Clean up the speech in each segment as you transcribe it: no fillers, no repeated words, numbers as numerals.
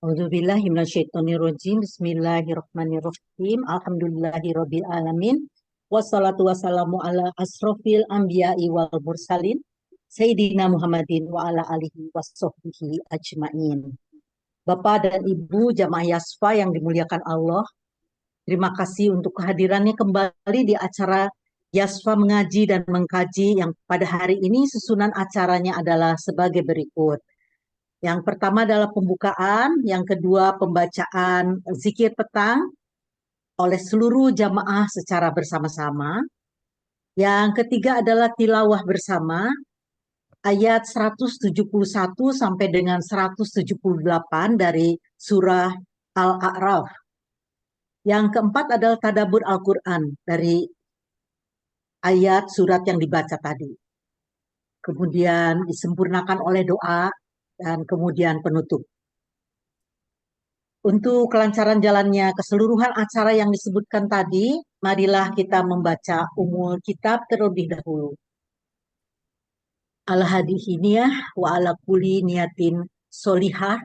A'udzubillahi minasyaitonirrajim. Bismillahirrahmanirrahim. Alhamdulillahirabbil alamin. Wassalatu wassalamu ala asrofil anbiya'i wal mursalin. Sayyidina Muhammadin wa ala alihi wassohbihi ajmain. Bapak dan Ibu jamaah Yasfa yang dimuliakan Allah, terima kasih untuk kehadirannya kembali di acara Yasfa mengaji dan mengkaji yang pada hari ini susunan acaranya adalah sebagai berikut. Yang pertama adalah pembukaan, yang kedua pembacaan zikir petang oleh seluruh jamaah secara bersama-sama. Yang ketiga adalah tilawah bersama ayat 171 sampai dengan 178 dari surah Al-A'raf. Yang keempat adalah tadabbur Al-Quran dari ayat surat yang dibaca tadi. Kemudian disempurnakan oleh doa dan kemudian penutup. Untuk kelancaran jalannya keseluruhan acara yang disebutkan tadi, marilah kita membaca umul kitab terlebih dahulu. Al-hadithiniyah wa ala kulli niyatin solihah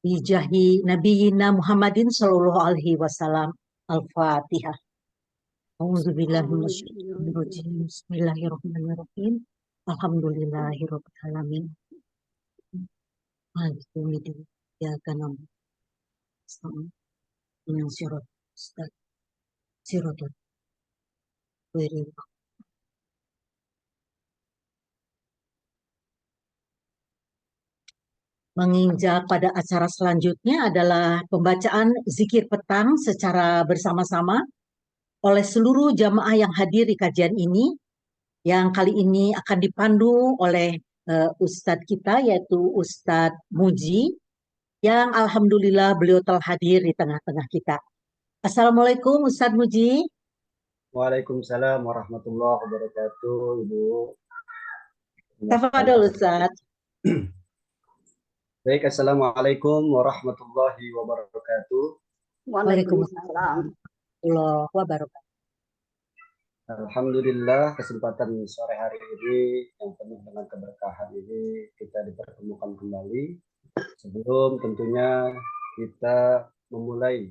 bijahi nabiyina Muhammadin sallallahu alaihi wasallam. Al-Fatihah. A'udzubillahi minasyaitonirrajim. Bismillahirrahmanirrahim. Alhamdulillahirabbil alamin. Maliki yaumiddin. Iyyaka na'budu wa siratal Menginjak pada acara selanjutnya adalah pembacaan zikir petang secara bersama-sama oleh seluruh jamaah yang hadir di kajian ini, yang kali ini akan dipandu oleh Ustadz kita, yaitu Ustadz Muji, yang alhamdulillah beliau telah hadir di tengah-tengah kita. Assalamualaikum Ustadz Muji. Waalaikumsalam warahmatullahi wabarakatuh, Ibu. Tafadhol Ustadz. Baik, Assalamualaikum warahmatullahi wabarakatuh. Waalaikumsalam warahmatullahi wabarakatuh. Alhamdulillah, kesempatan sore hari ini yang penuh dengan keberkahan ini kita dipertemukan kembali. Sebelum tentunya kita memulai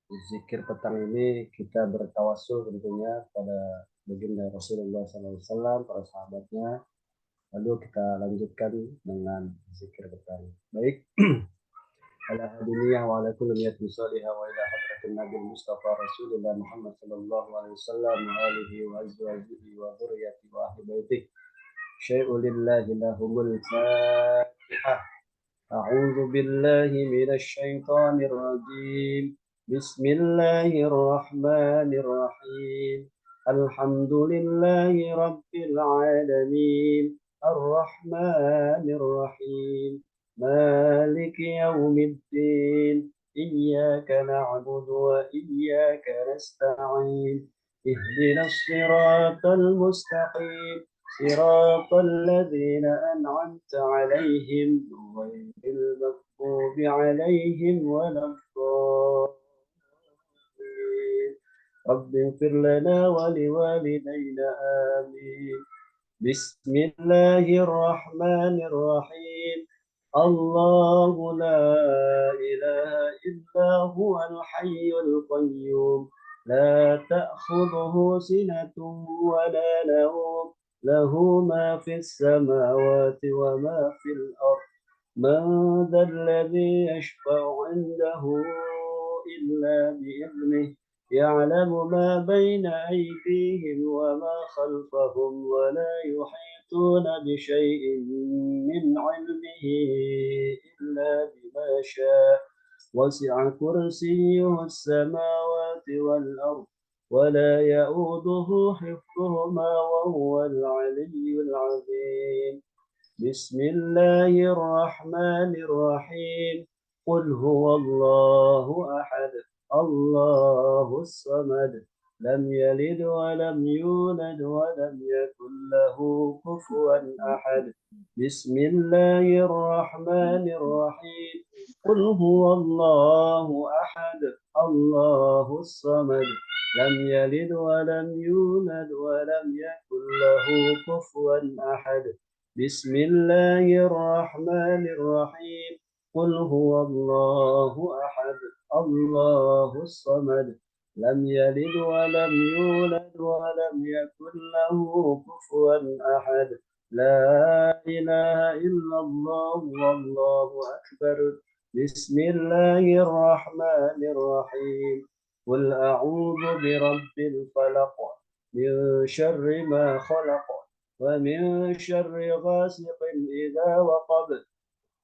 zikir petang ini, kita bertawassul tentunya pada baginda Rasulullah SAW, para sahabatnya. Lalu kita lanjutkan dengan zikir petang. Baik. Ala hadiniyah wa ala kulli niyatin salihah wa ila hadratin Nabi Mustafa Rasulullah Muhammad sallallahu alaihi wasallam wa alihi wa azwajihi wa dzurriyyatihi wa ahli baitihi. Syai'u lillahi lahumul Fatihah. A'udzu billahi minasy syaithanir rajim. Bismillahirrahmanirrahim. Alhamdulillahi rabbil alamin. الرحمن الرحيم مالك يوم الدين إياك نعبد وإياك نستعين اهدنا الصراط المستقيم صراط الذين أنعمت عليهم غير المغضوب عليهم ولا الضالين رب اغفر لنا ولوالدينا آمين بسم الله الرحمن الرحيم الله لا إله إلا هو الحي القيوم لا تأخذه سنة ولا نوم له ما في السماوات وما في الأرض من ذا الذي يشفع عنده إلا بإذنه يعلم ما بين أيديهم وما خلفهم ولا يحيطون بشيء من علمه إلا بما شاء وسع كرسيه السماوات والأرض ولا يؤوده حفظهما وهو العلي العظيم بسم الله الرحمن الرحيم قل هو الله أحد الله الصمد لم يلد ولم يولد ولم يكن له كفوا أحد بسم الله الرحمن الرحيم قل هو الله أحد الله الصمد لم يلد ولم يولد ولم يكن له كفوا أحد بسم الله الرحمن الرحيم قل هو الله أحد الله الصمد لم يلد ولم يولد ولم يكن له كفوا أحد لا إله إلا الله والله أكبر بسم الله الرحمن الرحيم قل أعوذ برب الفلق من شر ما خلق ومن شر غاسق إذا وقب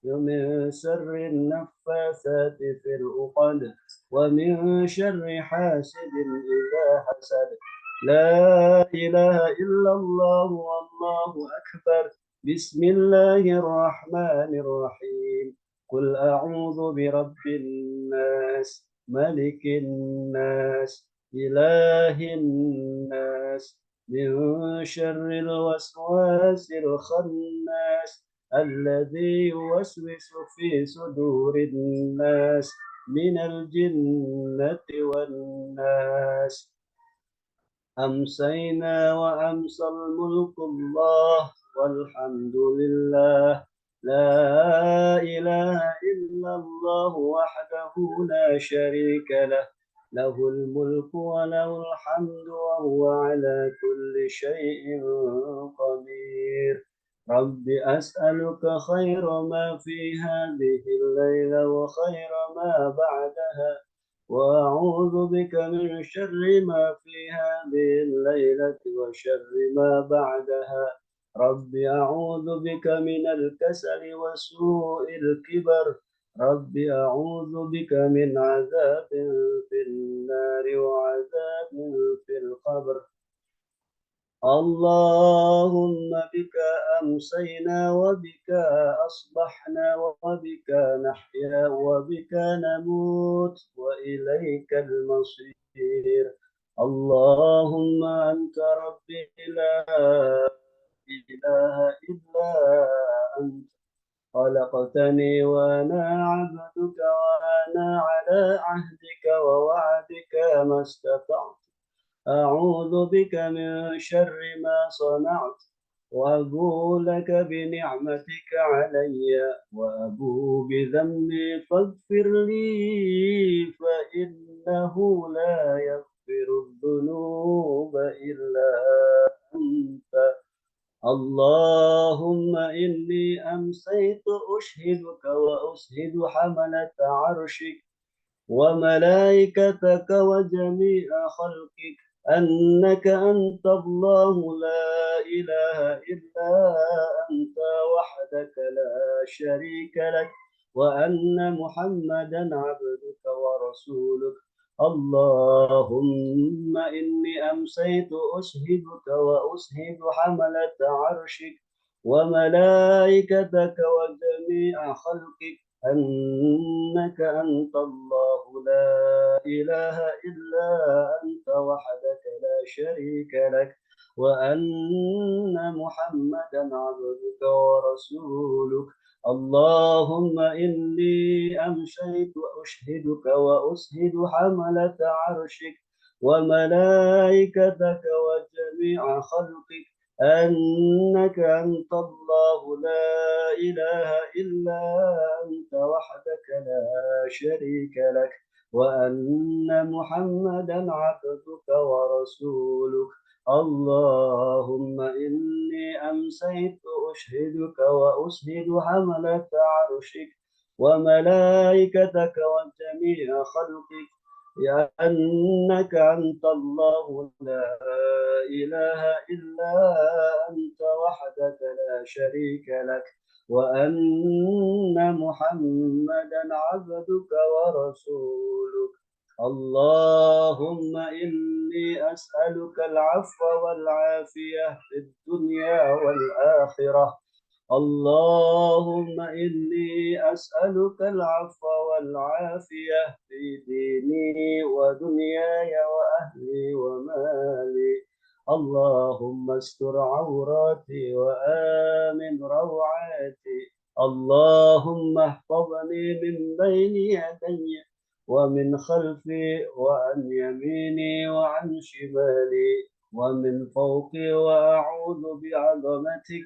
ومن شر النفاثات في العقد ومن شر حاسد إذا حسد لا إله إلا الله والله أكبر بسم الله الرحمن الرحيم قل أعوذ برب الناس ملك الناس إله الناس من شر الوسواس الخناس الذي يوسوس في صدور الناس من الجنة والناس أمسينا وأمسى الملك الله والحمد لله لا إله إلا الله وحده لا شريك له له الملك وله الحمد وهو على كل شيء قدير رب أسألك خير ما في هذه الليلة وخير ما بعدها وأعوذ بك من شر ما في هذه الليلة وشر ما بعدها رب أعوذ بك من الكسل وسوء الكبر رب أعوذ بك من عذاب في النار وعذاب في القبر اللهم بك أمسينا وبك أصبحنا وبك نحيا وبك نموت وإليك المصير اللهم أنت ربي لا إله إلا أنت خلقتني وأنا عبدك وأنا على عهدك ووعدك ما استطعت أعوذ بك من شر ما صنعت وأبوء لك بنعمتك علي وأبوء بذنبي فاغفر لي فإنه لا يغفر الذنوب إلا أنت اللهم إني أمسيت أشهدك وأشهد حملة عرشك وملائكتك وجميع خلقك أنك أنت الله لا إله إلا أنت وحدك لا شريك لك وأن محمدا عبدك ورسولك اللهم إني أمسيت أشهدك وأشهد حملة عرشك وملائكتك وجميع خلقك أنك أنت الله لا إله إلا أنت وحدك لا شريك لك وأن محمدا عبدك ورسولك اللهم إني أمشيت أشهدك وأشهد حملة عرشك وملائكتك وجميع خلقك أنك أنت الله لا إله إلا أنت وحدك لا شريك لك وأن محمدا عبدك ورسولك اللهم إني أمسيت أشهدك وأشهد حملة عرشك وملائكتك وجميع خلقك أنك أنت الله لا إله إلا أنت وحدك لا شريك لك وأن محمدا عبدك ورسولك اللهم إني أسألك العفو والعافية في الدنيا والآخرة اللهم إني أسألك العفو والعافية في ديني ودنياي وأهلي ومالي اللهم استر عوراتي وآمن روعاتي اللهم احفظني من بين يدي ومن خلفي وعن يميني وعن شمالي ومن فوقي وأعوذ بعظمتك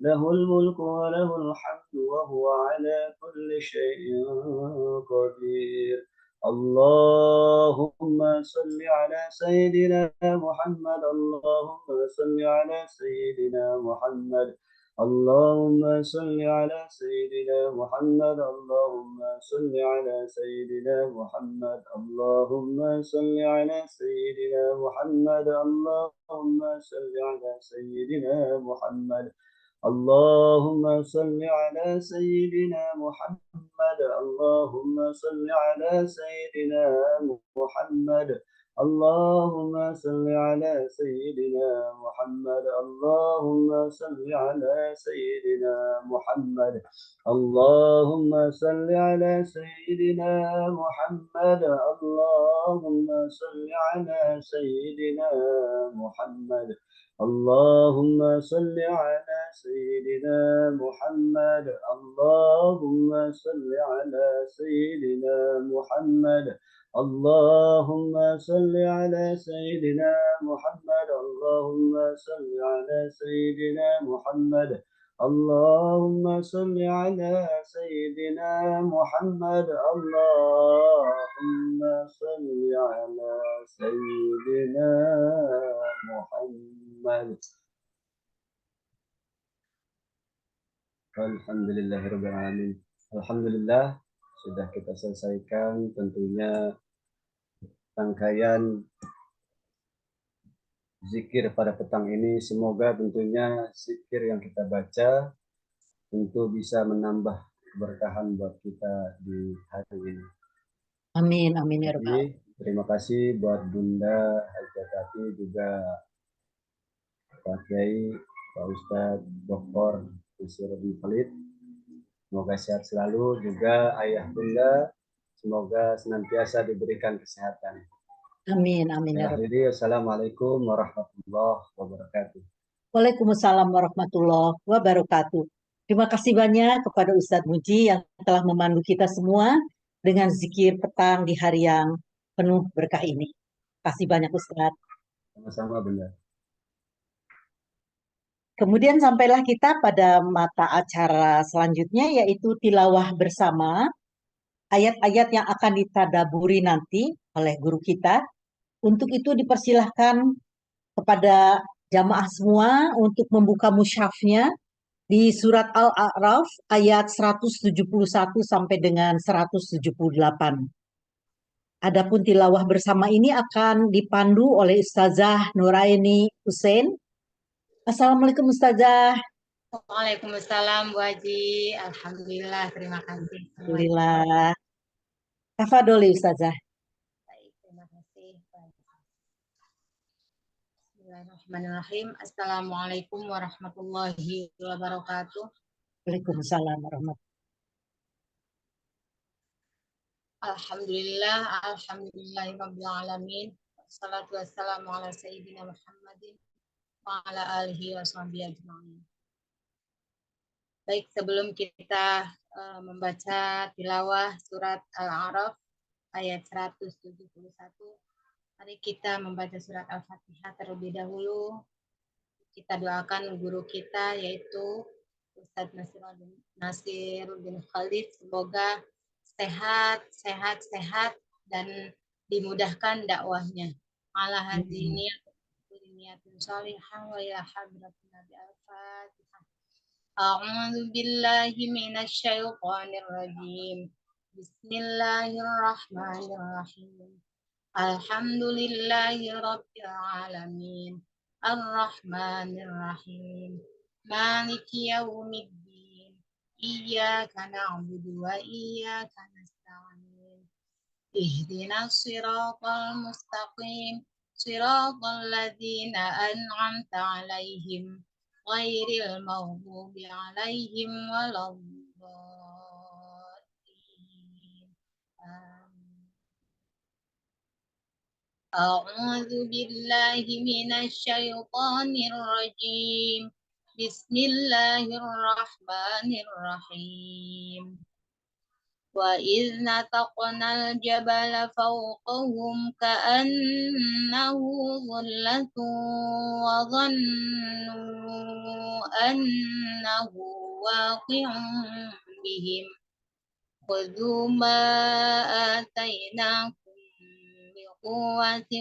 له الملك وله الحمد وهو على كل شيء قدير. اللهم صل على سيدنا محمد. اللهم صل على سيدنا محمد. اللهم صل على سيدنا محمد. اللهم صل على سيدنا محمد. اللهم صل على سيدنا محمد. اللهم صل على سيدنا محمد. اللهم صل على سيدنا محمد. اللهم صل على سيدنا محمد. اللهم صل على سيدنا محمد. اللهم صل على سيدنا محمد. اللهم صل على سيدنا محمد. اللهم صل على سيدنا محمد. اللهم صل على سيدنا محمد. اللهم صل على سيدنا محمد. اللهم صل على سيدنا محمد. اللهم صل على سيدنا محمد. اللهم صل على سيدنا محمد. اللهم صل على سيدنا محمد. Alhamdulillahirrahmanirrahim. Alhamdulillah sudah kita selesaikan tentunya rangkaian zikir pada petang ini. Semoga tentunya zikir yang kita baca tentu bisa menambah keberkahan buat kita di hari ini. Amin, amin ya Jadi, Rabbal. terima kasih buat Bunda Hajah Tati, juga Pak Kiai, Pak Ustadz, Dr. Yusir bin Khalid. Semoga sehat selalu, juga ayah bunda, semoga senantiasa diberikan kesehatan. Amin, amin ya Rabbal. Akhiri, Assalamualaikum warahmatullahi wabarakatuh. Waalaikumsalam warahmatullahi wabarakatuh. Terima kasih banyak kepada Ustadz Muji yang telah memandu kita semua dengan zikir petang di hari yang penuh berkah ini. Terima kasih banyak Ustadz. Sama-sama bunda. Kemudian sampailah kita pada mata acara selanjutnya, yaitu tilawah bersama ayat-ayat yang akan ditadaburi nanti oleh guru kita. Untuk itu dipersilahkan kepada jamaah semua untuk membuka mushafnya di surat Al-A'raf ayat 171 sampai dengan 178. Adapun tilawah bersama ini akan dipandu oleh Ustazah Nuraini Hussein. Assalamualaikum Ustazah. Waalaikumsalam Bu Haji. Alhamdulillah, terima kasih. Alhamdulillah. Tafadholi Ustazah. Baik, terima kasih. Bismillahirrahmanirrahim. Assalamualaikum warahmatullahi wabarakatuh. Waalaikumsalam warahmatullahi. Alhamdulillah, alhamdulillahirabbil alamin. Wassalatu wassalamu ala sayyidina Muhammadin wa ala alihi washabihi ajmain. Baik, sebelum kita membaca tilawah surat Al-A'raf ayat 171, mari kita membaca surat Al-Fatihah terlebih dahulu. Kita doakan guru kita yaitu Ustadz Nasir bin Khalid, semoga sehat dan dimudahkan dakwahnya. Ala hadini niatun salihah wa ila hadratin Nabi Al-Fatihah. A'udzu billahi minasy syaithanir rajim. Bismillahirrahmanirrahim. Alhamdulillahi rabbil alamin. Ar-Rahmanir Rahim. Maliki yaumiddin. Iyyaka na'budu wa iyyaka nasta'in. Ihdinas siratal mustaqim. Siratal ladzina an'amta 'alaihim ghairil maghdubi 'alaihim waladdallin. A'udzu billahi minasy syaithanir rajim. Bismillahirrahmanirrahim. Wa idz nataqnal jabala fawqahum ka'annahu dhullatun wa dhannu annahu أنه واقع بهم خذوا ما آتيناكم بقوة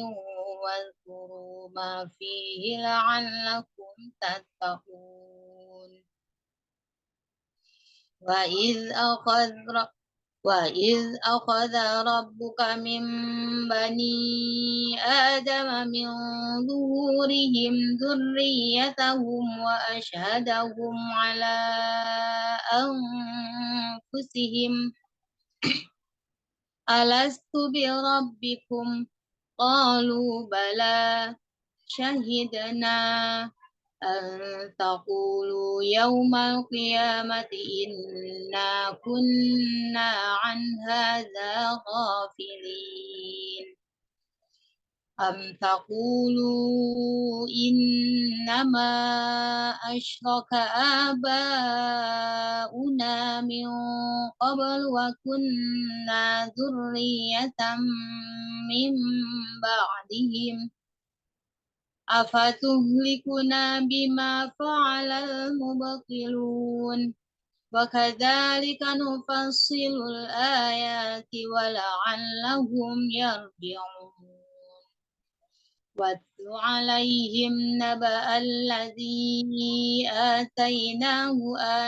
واذكروا ما فيه لعلكم تتقون وإذ أخذ ربك من بني آدم من ظهورهم ذريتهم وأشهدهم على أنفسهم ألست بربكم قالوا بلى شهدنا أن تقولوا يوم القيامة إنا كنا عن هذا غافلين أم تقولوا إنما أشرك آباؤنا من قبل وكنا ذرية من بعدهم أفتهلكنا بما فعل المبطلون وكذلك نفصل الآيات ولعلهم يرجعون واتل عليهم نبأ الذي آتيناه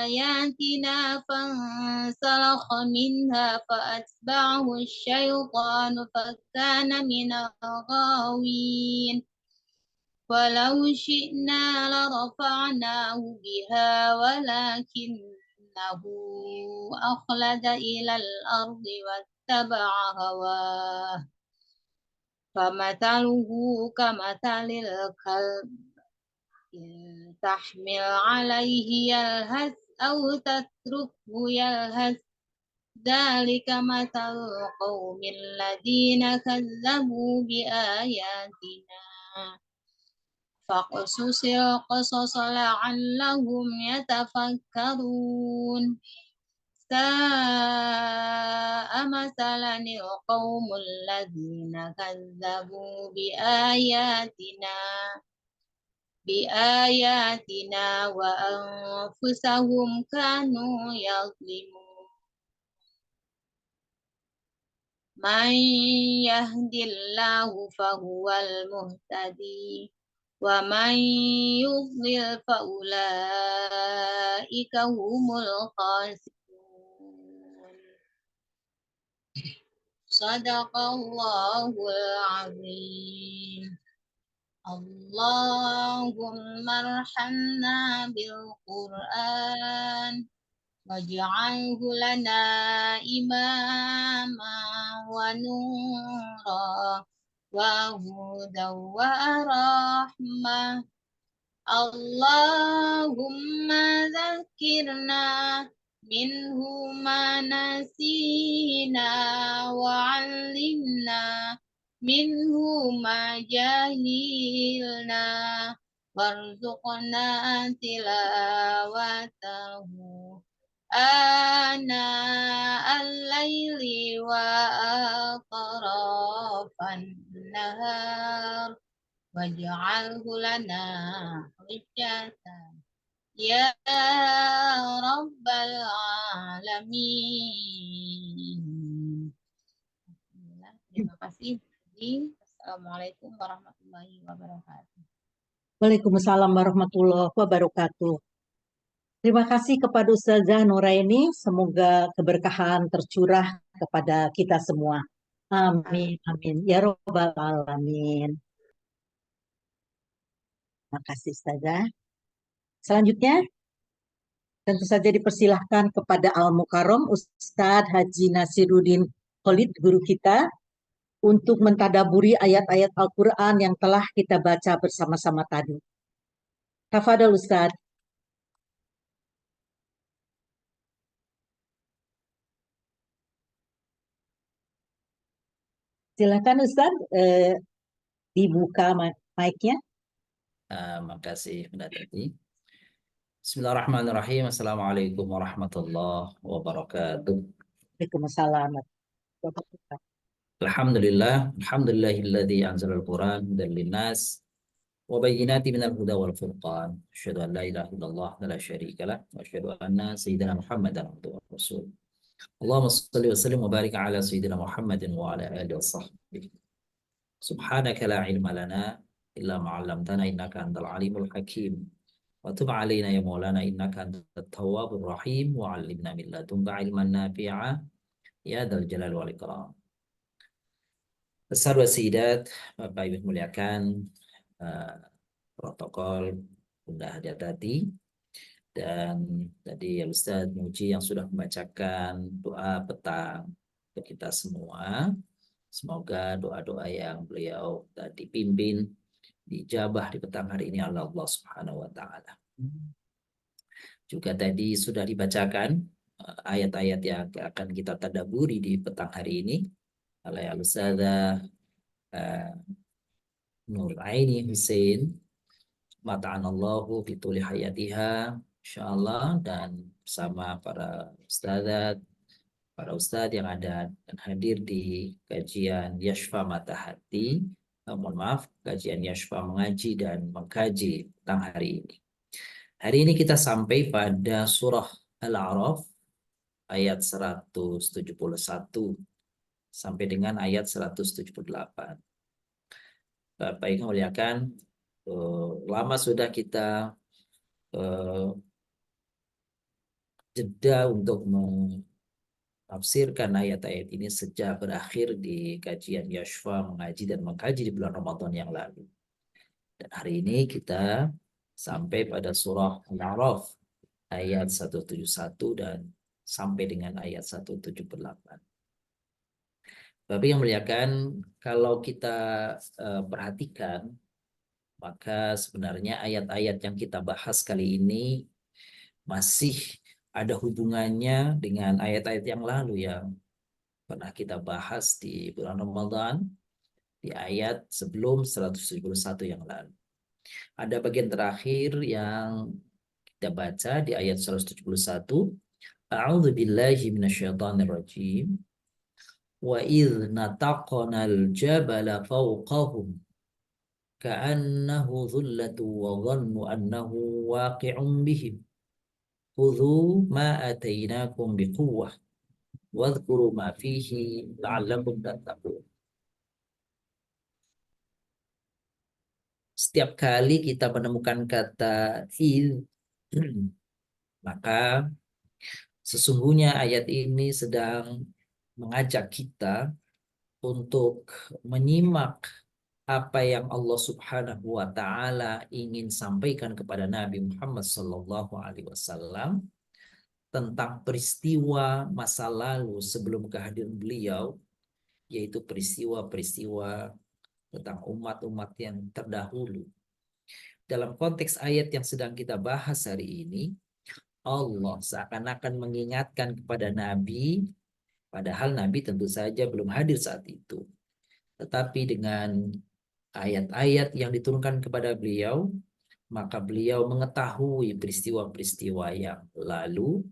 آياتنا فانسلخ منها فأتبعه الشيطان فكان من الغاوين ولو شئنا لرفعناه بها ولكنه أخلد إلى الأرض واتبع هواه فمثله كمثل الكلب إن تحمل عليه يلهث أو تتركه يلهث ذلك مثل القوم الذين كذبوا بآياتنا فاقصص القصص لعلهم يتفكرون ساء مثلا القوم الذين كذبوا بآياتنا وأنفسهم كانوا يظلمون من يهد الله فهو المهتدي ومن يضلل فأولئك هم الخاسرون صدق الله العظيم اللهم ارحمنا بالقرآن واجعله لنا إماما ونورا وهدى ورحمة اللهم ذكرنا منه ما نسينا وعلمنا منه ما جهلنا وارزقنا تلاوته آناء الليل وأطراف النهار واجعله لنا حجة يا رب العالمين. Terima kasih. Assalamualaikum warahmatullahi wabarakatuh. Waalaikumsalam warahmatullahi wabarakatuh. Terima kasih kepada Ustazah Nuraini. Semoga keberkahan tercurah kepada kita semua. Amin, amin. Ya Rabbal Alamin. Terima kasih Ustazah. Selanjutnya, tentu saja dipersilahkan kepada Al-Mukarram Ustadz Haji Nasiruddin Khalid, guru kita, untuk mentadaburi ayat-ayat Al-Quran yang telah kita baca bersama-sama tadi. Tafadhol Ustadz. Silakan Ustadz, dibuka mic-nya. Makasih Mbak Tati. Bismillahirrahmanirrahim. Assalamualaikum warahmatullahi wabarakatuh. Waalaikumsalam. Alhamdulillahilladzi anzalal Qur'an dan linnas وبينات من الهدى والفرقان أشهد أن لا إله إلا الله لا شريك له وأشهد أن سيدنا محمدا عبده ورسوله اللهم صل وسلم وبارك على سيدنا محمد وعلى آله وصحبه سبحانك لا علم لنا إلا ما علمتنا إنك أنت العليم الحكيم وتب علينا يا مولانا إنك أنت التواب الرحيم وعلمنا من لدنك علما نافعا يا ذا الجلال والإكرام. Besar wasidat, Bapak Ibu muliakan, protokol Bunda Hadiatati, dan tadi ya Ustadz Muji yang sudah membacakan doa petang untuk kita semua. Semoga doa-doa yang beliau tadi pimpin dijabah di petang hari ini oleh Allah Subhanahu wa Ta'ala. Juga tadi sudah dibacakan ayat-ayat yang akan kita tadabburi di petang hari ini oleh Al-Ustadzah Nur Aini Hussein mata'anallahu fituli hayatiha insyaallah, dan bersama para ustadz yang ada dan hadir di kajian Yashfa Mata Hati, mohon maaf, kajian Yashfa mengaji dan mengkaji tentang hari ini. Hari ini kita sampai pada surah Al-A'raf ayat 171 sampai dengan ayat 178. Bapak Ibu muliakan, lama sudah kita jeda untuk menafsirkan ayat-ayat ini sejak berakhir di kajian Yashfa mengaji dan mengkaji di bulan Ramadan yang lalu. Dan hari ini kita sampai pada surah Al-A'raf ayat 171 dan sampai dengan ayat 178. Bapak yang muliakan, kalau kita perhatikan, maka sebenarnya ayat-ayat yang kita bahas kali ini masih ada hubungannya dengan ayat-ayat yang lalu yang pernah kita bahas di bulan Ramadan, di ayat sebelum 171 yang lalu. Ada bagian terakhir yang kita baca di ayat 171. A'udzu billahi minasyaitonir rajim. Wa idz nataqnal jabala fawqahum ka'annahu dhullatu wa dhannu annahu waqi'un bihim. Khudhu ma atainakum biquwwah wadhkuru ma fihi la'allakum tattaqun. Setiap kali kita menemukan kata idz, maka sesungguhnya ayat ini sedang mengajak kita untuk menyimak apa yang Allah Subhanahu wa Ta'ala ingin sampaikan kepada Nabi Muhammad sallallahu alaihi wasallam tentang peristiwa masa lalu sebelum kehadiran beliau, yaitu peristiwa-peristiwa tentang umat-umat yang terdahulu. Dalam konteks ayat yang sedang kita bahas hari ini, Allah seakan-akan mengingatkan kepada Nabi, padahal Nabi tentu saja belum hadir saat itu. Tetapi dengan ayat-ayat yang diturunkan kepada beliau, maka beliau mengetahui peristiwa-peristiwa yang lalu,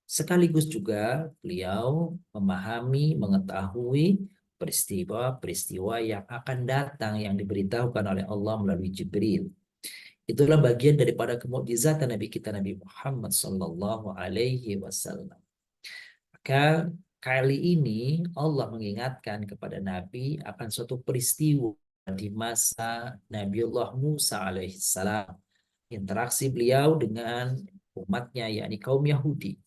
sekaligus juga beliau memahami, mengetahui peristiwa-peristiwa yang akan datang yang diberitahukan oleh Allah melalui Jibril. Itulah bagian daripada kemukjizatan Nabi kita Nabi Muhammad sallallahu alaihi wasallam. Maka kali ini Allah mengingatkan kepada Nabi akan suatu peristiwa di masa Nabiullah Musa alaihissalam, interaksi beliau dengan umatnya yakni kaum Yahudi.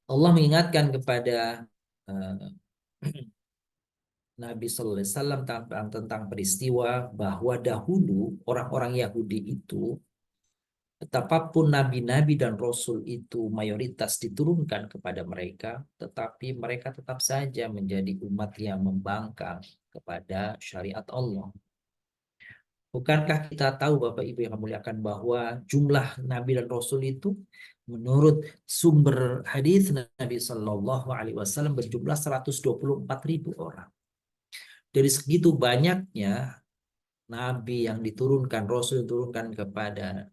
Allah mengingatkan kepada Nabi Sallallahu Alaihi Wasallam tentang peristiwa bahwa dahulu orang-orang Yahudi itu, betapapun nabi-nabi dan rasul itu mayoritas diturunkan kepada mereka, tetapi mereka tetap saja menjadi umat yang membangkang kepada syariat Allah. Bukankah kita tahu Bapak Ibu yang muliakan bahwa jumlah nabi dan rasul itu menurut sumber hadis Nabi Sallallahu Alaihi Wasallam berjumlah 124.000 orang. Dari segitu banyaknya nabi yang diturunkan, rasul diturunkan kepada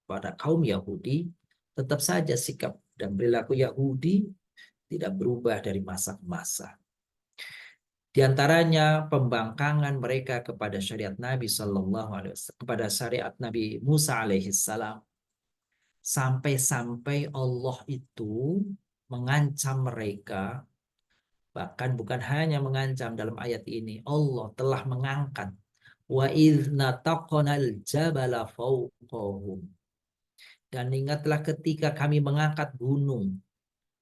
pada kaum Yahudi, tetap saja sikap dan perilaku Yahudi tidak berubah dari masa ke masa. Di antaranya pembangkangan mereka kepada syariat Nabi Sallallahu Alaihi Wasallam, kepada syariat Nabi Musa alaihissalam. Sampai-sampai Allah itu mengancam mereka, bahkan bukan hanya mengancam dalam ayat ini, Allah telah mengangkat wa idz nataqnal jabala fawqahum. Dan ingatlah ketika kami mengangkat gunung,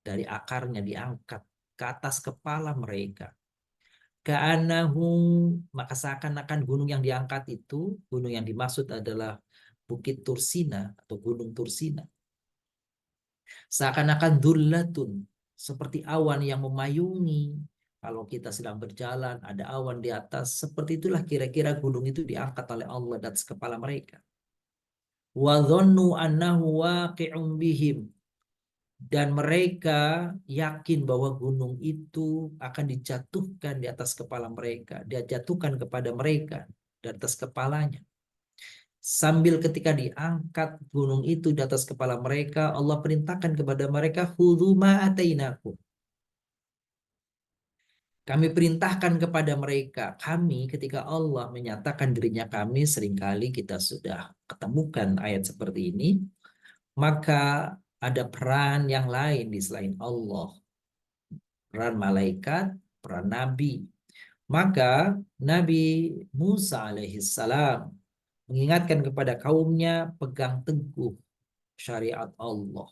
dari akarnya diangkat ke atas kepala mereka. Ka'annahum, maka seakan-akan gunung yang diangkat itu, gunung yang dimaksud adalah Bukit Tursina atau Gunung Tursina. Seakan-akan dullatun, seperti awan yang memayungi. Kalau kita sedang berjalan, ada awan di atas, seperti itulah kira-kira gunung itu diangkat oleh Allah di atas kepala mereka. Wa dhannu annahu waqi'un bihim. Dan mereka yakin bahwa gunung itu akan dijatuhkan di atas kepala mereka. Dia jatuhkan kepada mereka di atas kepalanya. Sambil ketika diangkat gunung itu di atas kepala mereka, Allah perintahkan kepada mereka, khudhu ma atainakum. Kami perintahkan kepada mereka. Kami ketika Allah menyatakan dirinya kami, seringkali kita sudah ketemukan ayat seperti ini. Maka ada peran yang lain di selain Allah. Peran malaikat, peran nabi. Maka Nabi Musa alaihissalam mengingatkan kepada kaumnya, pegang teguh syariat Allah.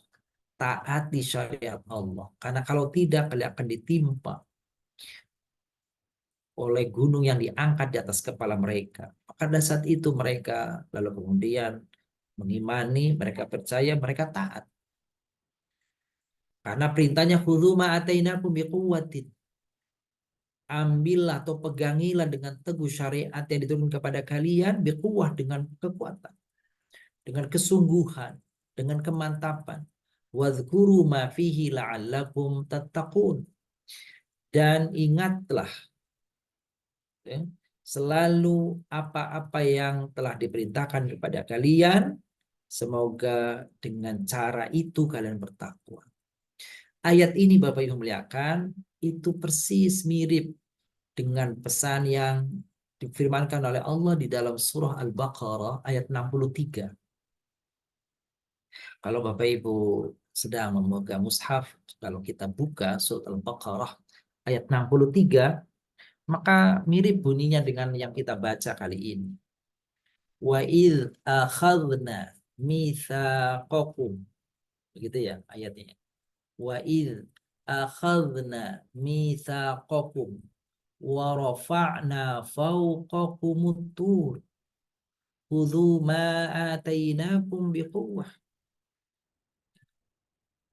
Taati syariat Allah. Karena kalau tidak, kalian akan ditimpa oleh gunung yang diangkat di atas kepala mereka. Maka pada saat itu mereka lalu kemudian mengimani, mereka percaya, mereka taat. Karena perintahnya khudzu ma atainakum biquwwatin. Ambillah atau pegangilah dengan teguh syariat yang diturunkan kepada kalian biquwwah, dengan kekuatan, dengan kesungguhan, dengan kemantapan. Wadhkuru ma fihi la'allakum tattaqun. Dan ingatlah ya, selalu apa-apa yang telah diperintahkan kepada kalian, semoga dengan cara itu kalian bertakwa. Ayat ini Bapak Ibu muliakan, itu persis mirip dengan pesan yang difirmankan oleh Allah di dalam surah Al-Baqarah ayat 63. Kalau Bapak Ibu sedang memegang mushaf, kalau kita buka surah Al-Baqarah ayat 63, maka mirip bunyinya dengan yang kita baca kali ini. Wa idz akhadna mitsaqakum. Begitu ya ayatnya. Wa idz akhadna mitsaqakum wa rafa'na fawqakumut tur. Khudzu ma atainakum biquwwah.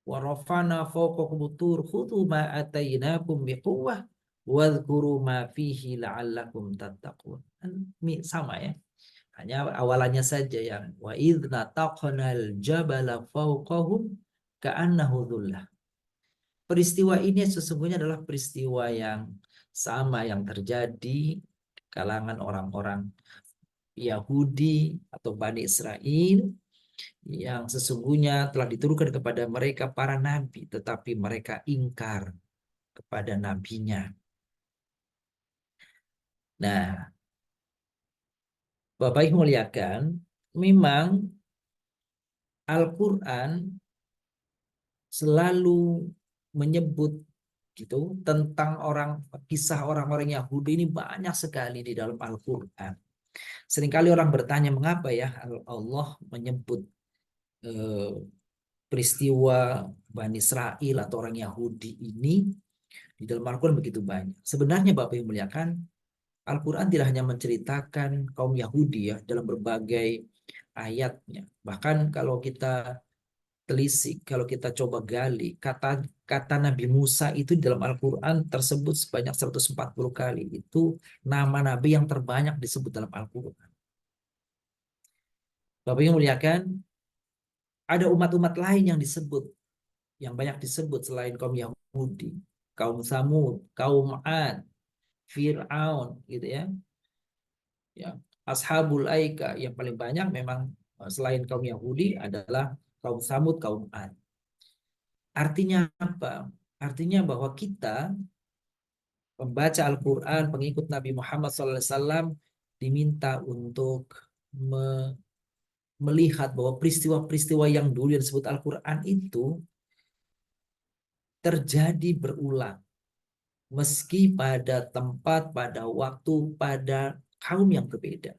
Wa rafa'na fawqakumut tur. Khudzu ma atainakum biquwwah. Wadhkuru ma fihi la'allakum tattaqun. Sama ya. Hanya awalannya saja yang wa idz nataqnal jabala fawqahum ka'annahu dhullah. Peristiwa ini sesungguhnya adalah peristiwa yang sama yang terjadi di kalangan orang-orang Yahudi atau Bani Israel yang sesungguhnya telah diturunkan kepada mereka para nabi, tetapi mereka ingkar kepada nabinya. Nah, Bapak Ibu muliakan, memang Al-Quran selalu menyebut gitu tentang kisah orang-orang Yahudi ini banyak sekali di dalam Al-Quran. Seringkali orang bertanya mengapa ya Allah menyebut peristiwa Bani Israel atau orang Yahudi ini di dalam Al-Quran begitu banyak. Sebenarnya Bapak Ibu muliakan, Al-Quran tidak hanya menceritakan kaum Yahudi ya dalam berbagai ayatnya. Bahkan kalau kita telisik, kalau kita coba gali, kata Nabi Musa itu di dalam Al-Quran tersebut sebanyak 140 kali. Itu nama Nabi yang terbanyak disebut dalam Al-Quran. Bapak yang muliakan, ada umat-umat lain yang disebut, yang banyak disebut selain kaum Yahudi. Kaum Samud, kaum Ad, Fir'aun, gitu ya. Ashabul Aika, yang paling banyak memang selain kaum Yahudi adalah kaum Samud, kaum Ad. Artinya apa? Artinya bahwa kita pembaca Al-Quran, pengikut Nabi Muhammad SAW diminta untuk melihat bahwa peristiwa-peristiwa yang dulu yang disebut Al-Quran itu terjadi berulang. Meski pada tempat, pada waktu, pada kaum yang berbeda.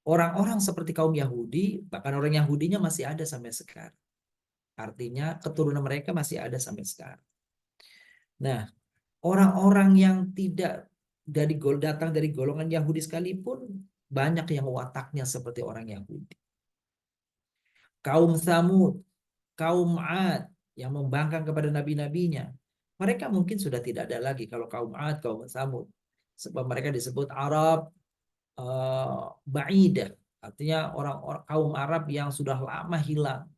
Orang-orang seperti kaum Yahudi, bahkan orang Yahudinya masih ada sampai sekarang. Artinya keturunan mereka masih ada sampai sekarang. Nah, orang-orang yang tidak datang dari golongan Yahudi sekalipun, banyak yang wataknya seperti orang Yahudi. Kaum Tsamud, kaum Ad yang membangkang kepada nabi-nabinya, mereka mungkin sudah tidak ada lagi. Kalau kaum Ad, kaum Tsamud, sebab mereka disebut Arab Ba'idah, artinya orang-orang kaum Arab yang sudah lama hilang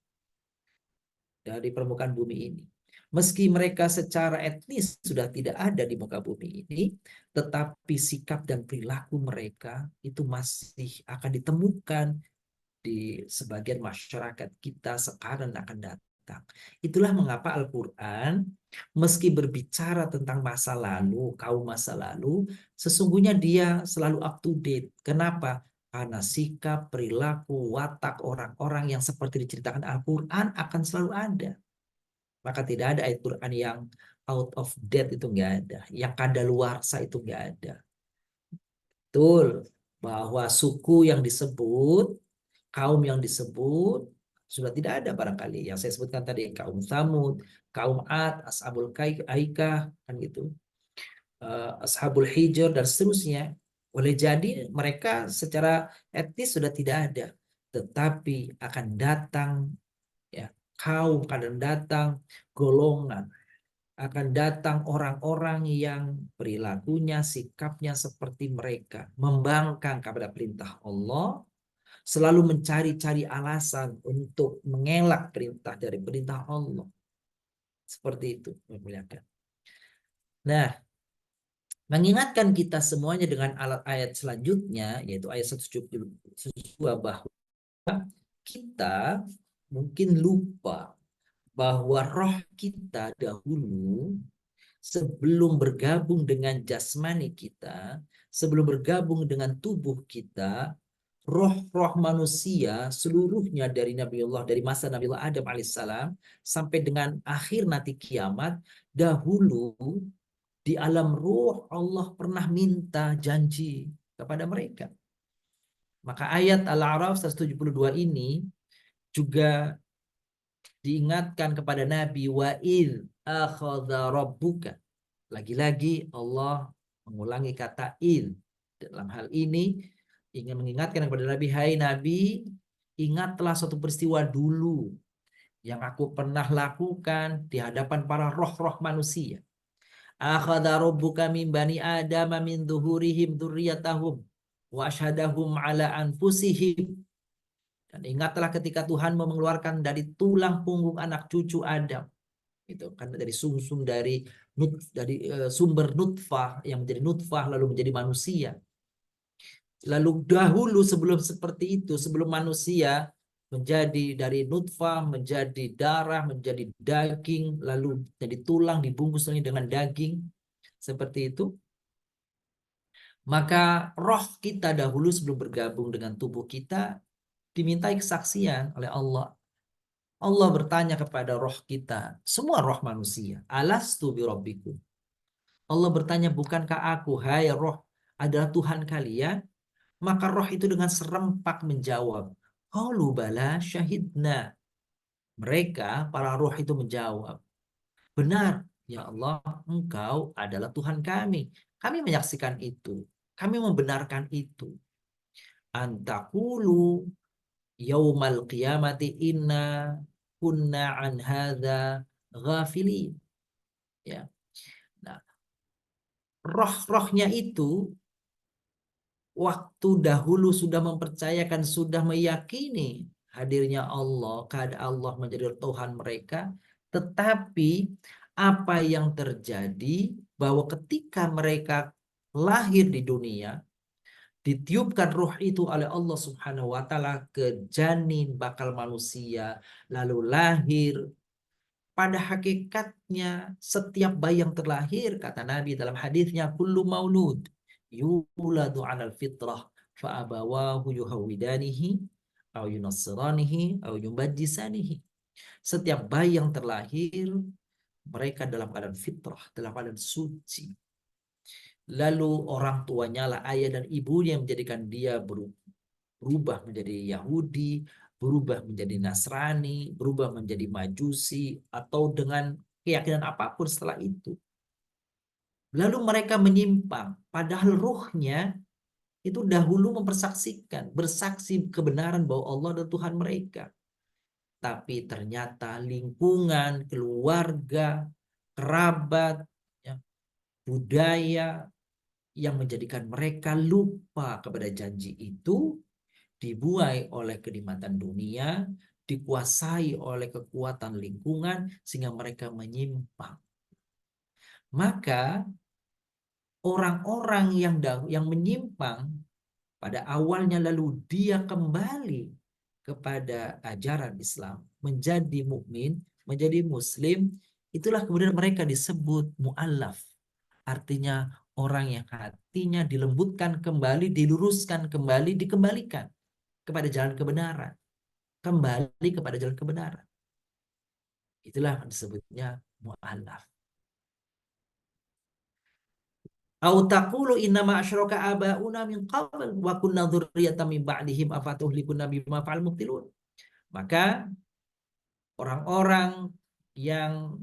dari permukaan bumi ini. Meski mereka secara etnis sudah tidak ada di muka bumi ini, tetapi sikap dan perilaku mereka itu masih akan ditemukan di sebagian masyarakat kita sekarang akan datang. Itulah mengapa Al-Quran meski berbicara tentang masa lalu, kaum masa lalu, sesungguhnya dia selalu up to date. Kenapa? Karena sikap, perilaku, watak orang-orang yang seperti diceritakan Al-Quran akan selalu ada. Maka tidak ada ayat Quran yang out of date, itu nggak ada. Yang kadaluarsa itu nggak ada. Betul bahwa suku yang disebut, kaum yang disebut sudah tidak ada barangkali. Yang saya sebutkan tadi, kaum Tsamud, kaum Ad, Ashabul Aikah, kan gitu, Ashabul Hijr dan seterusnya. Boleh jadi mereka secara etnis sudah tidak ada, tetapi akan datang ya kaum, akan datang golongan, akan datang orang-orang yang perilakunya, sikapnya seperti mereka, membangkang kepada perintah Allah, selalu mencari-cari alasan untuk mengelak perintah dari perintah Allah. Seperti itu, memuliakan. Nah, mengingatkan kita semuanya dengan ayat selanjutnya, yaitu ayat 172, bahwa kita mungkin lupa bahwa roh kita dahulu sebelum bergabung dengan jasmani kita, sebelum bergabung dengan tubuh kita, roh-roh manusia seluruhnya dari masa Nabiullah Adam alaihissalam sampai dengan akhir nanti kiamat, dahulu di alam ruh Allah pernah minta janji kepada mereka. Maka ayat Al-A'raf 172 ini juga diingatkan kepada Nabi, wa id akhadha rabbuka. Lagi-lagi Allah mengulangi kata id. Dalam hal ini ingin mengingatkan kepada Nabi, hai Nabi, ingatlah suatu peristiwa dulu yang aku pernah lakukan di hadapan para roh-roh manusia. Akhadha rabbuka min bani Adam min dhuhurihim dzurriyyatahum wa asyhadahum ala anfusihim. Dan ingatlah ketika Tuhan mengeluarkan dari tulang punggung anak cucu Adam, itu kan dari sumsum dari sumber nutfah yang menjadi nutfah lalu menjadi manusia. Lalu dahulu sebelum seperti itu, sebelum manusia menjadi dari nutfah, menjadi darah, menjadi daging, lalu jadi tulang dibungkus lagi dengan daging, seperti itu. Maka roh kita dahulu sebelum bergabung dengan tubuh kita dimintai kesaksian oleh Allah. Allah bertanya kepada roh kita, semua roh manusia, alastu birabbikum. Allah bertanya, bukankah aku, hai roh, adalah Tuhan kalian? Maka roh itu dengan serempak menjawab, qalu bala syahidna. Mereka, para roh itu menjawab, benar, ya Allah, engkau adalah Tuhan kami. Kami menyaksikan itu. Kami membenarkan itu. Antakulu yaumal qiyamati inna kunna an hadza ghafilin. Ya. Nah, roh-rohnya itu waktu dahulu sudah mempercayakan, sudah meyakini hadirnya Allah, keadaan Allah menjadi Tuhan mereka, tetapi apa yang terjadi bahwa ketika mereka lahir di dunia, ditiupkan ruh itu oleh Allah Subhanahu wa taala ke janin bakal manusia, lalu lahir pada hakikatnya setiap bayi yang terlahir, kata Nabi dalam hadisnya, kullu maulud yuladu 'alal fitrah fa abawahu yuhawidanihi au yunassiranihi au yumajjisanihi. Setiap bayi yang terlahir mereka dalam keadaan fitrah, dalam keadaan suci. Lalu orang tuanya lah, ayah dan ibunya yang menjadikan dia berubah menjadi Yahudi, berubah menjadi Nasrani, berubah menjadi Majusi, atau dengan keyakinan apapun setelah itu. Lalu mereka menyimpang, padahal ruhnya itu dahulu mempersaksikan, bersaksi kebenaran bahwa Allah adalah Tuhan mereka. Tapi ternyata lingkungan, keluarga, kerabat, ya, budaya yang menjadikan mereka lupa kepada janji itu, dibuai oleh kenikmatan dunia, dikuasai oleh kekuatan lingkungan, sehingga mereka menyimpang. Maka orang-orang yang menyimpang pada awalnya lalu dia kembali kepada ajaran Islam, menjadi mukmin, menjadi muslim, itulah kemudian mereka disebut mu'allaf. Artinya orang yang hatinya dilembutkan kembali, diluruskan kembali, dikembalikan kepada jalan kebenaran. Kembali kepada jalan kebenaran. Itulah disebutnya mu'allaf. Au taqulu innama asyraka abauna min qabl wa kunna dzurriyyatan min ba'dihim afatuhlikuna bima fa'al mubtilun. Maka orang-orang yang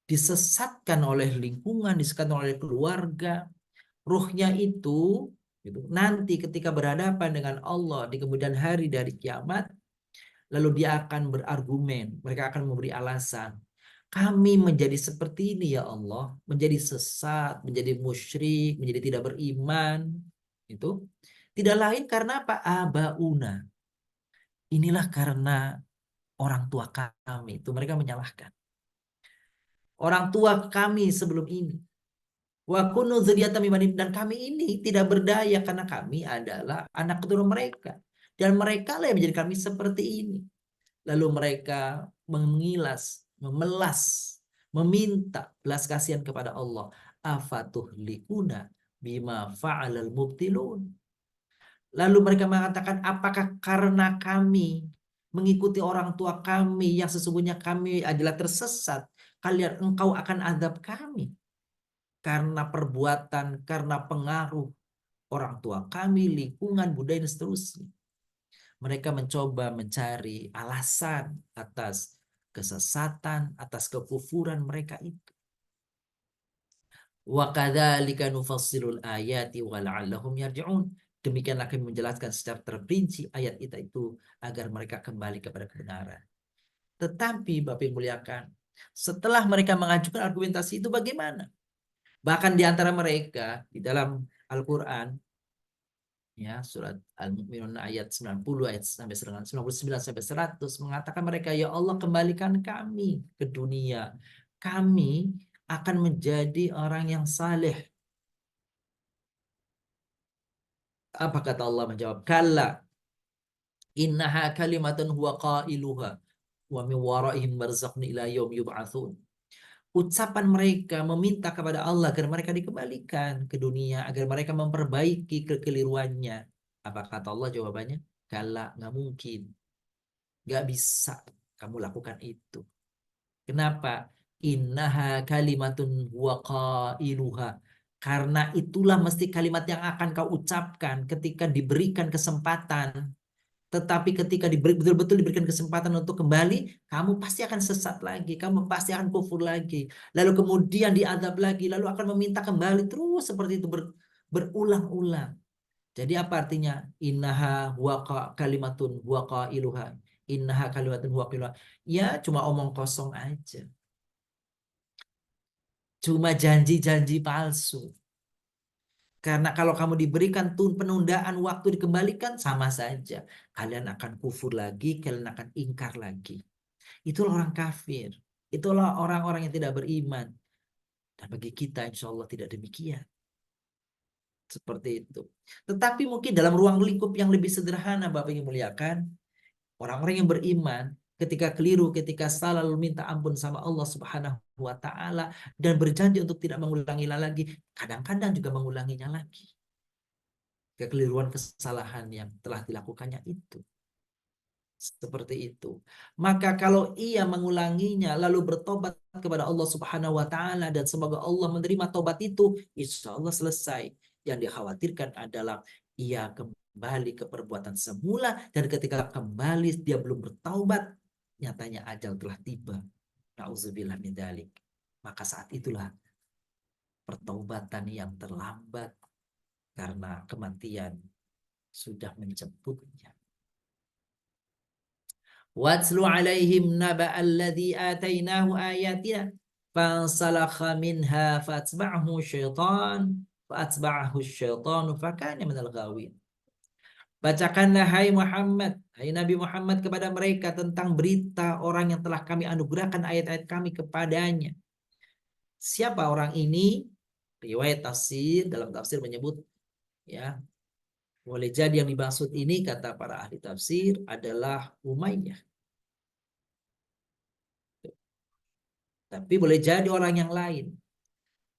disesatkan oleh lingkungan, disesatkan oleh keluarga, ruhnya itu gitu, nanti ketika berhadapan dengan Allah di kemudian hari dari kiamat, lalu dia akan berargumen, mereka akan memberi alasan. Kami menjadi seperti ini ya Allah, menjadi sesat, menjadi musyrik, menjadi tidak beriman, itu tidak lain karena apa? Abauna. Inilah karena orang tua kami, itu mereka menyalahkan. Orang tua kami sebelum ini. Wa kunu dzurriyyatan mimman, dan kami ini tidak berdaya karena kami adalah anak keturunan mereka. Dan mereka lah yang menjadi kami seperti ini. Lalu mereka mengilas, memelas, meminta belas kasihan kepada Allah. Afatuhlikuna bima fa'alal mubtilun. Lalu mereka mengatakan, apakah karena kami mengikuti orang tua kami yang sesungguhnya kami adalah tersesat, kalian engkau akan azab kami? Karena perbuatan, karena pengaruh orang tua kami, lingkungan, budaya, dan seterusnya. Mereka mencoba mencari alasan atas kesesatan, atas kekufuran mereka itu. Wa kadzalika nufassilul ayati wa la'allahum yarji'un. Demikianlah kami menjelaskan secara terperinci ayat itu agar mereka kembali kepada kebenaran. Tetapi Bapak yang muliakan, setelah mereka mengajukan argumentasi itu bagaimana? Bahkan di antara mereka di dalam Al-Qur'an, ya, surat Al-Mu'minun ayat 90 ayat sampai 99 sampai 100 mengatakan mereka, ya Allah kembalikan kami ke dunia, kami akan menjadi orang yang saleh. Apa kata Allah menjawab? Kalla innaha kalimatun huwa qailuha wa min waraihim barzakhun ila yaum yub'atsun. Ucapan mereka meminta kepada Allah agar mereka dikembalikan ke dunia, agar mereka memperbaiki kekeliruannya. Apa kata Allah jawabannya? Kala, nggak mungkin. Nggak bisa kamu lakukan itu. Kenapa? Innaha kalimatun huwa qailuha. Karena itulah mesti kalimat yang akan kau ucapkan ketika diberikan kesempatan. Tetapi ketika betul-betul diberikan kesempatan untuk kembali, kamu pasti akan sesat lagi, kamu pasti akan kufur lagi. Lalu kemudian diazab lagi, lalu akan meminta kembali terus seperti itu berulang-ulang. Jadi apa artinya? Innaha huwa kalimatun huwa qailuha. Innaha kalimatun huwa qailuha. Ya, cuma omong kosong aja. Cuma janji-janji palsu. Karena kalau kamu diberikan penundaan waktu dikembalikan, sama saja. Kalian akan kufur lagi, kalian akan ingkar lagi. Itulah orang kafir. Itulah orang-orang yang tidak beriman. Dan bagi kita insya Allah tidak demikian. Seperti itu. Tetapi mungkin dalam ruang lingkup yang lebih sederhana, Bapak yang muliakan, orang-orang yang beriman, ketika keliru, ketika salah, lalu minta ampun sama Allah Subhanahu wa Ta'ala dan berjanji untuk tidak mengulanginya lagi. Kadang-kadang juga mengulanginya lagi. Kekeliruan, kesalahan yang telah dilakukannya itu. Seperti itu. Maka kalau ia mengulanginya lalu bertobat kepada Allah Subhanahu wa Ta'ala dan semoga Allah menerima tobat itu, insya Allah selesai. Yang dikhawatirkan adalah ia kembali ke perbuatan semula, dan ketika kembali dia belum bertaubat, nyatanya ajal telah tiba. Nauzubillah min dzalik. Maka saat itulah pertaubatan yang terlambat karena kematian sudah menjemputnya. Watslu alaihim naba alladhi atainahu ayatina fansalakha minha fatba'ahu syaitan fakana minal ghawin. Bacakanlah hai Muhammad, hai Nabi Muhammad, kepada mereka tentang berita orang yang telah kami anugerahkan ayat-ayat kami kepadanya. Siapa orang ini? Riwayat tafsir, dalam tafsir menyebut, ya, boleh jadi yang dimaksud ini, kata para ahli tafsir, adalah Umayyah. Tapi boleh jadi orang yang lain.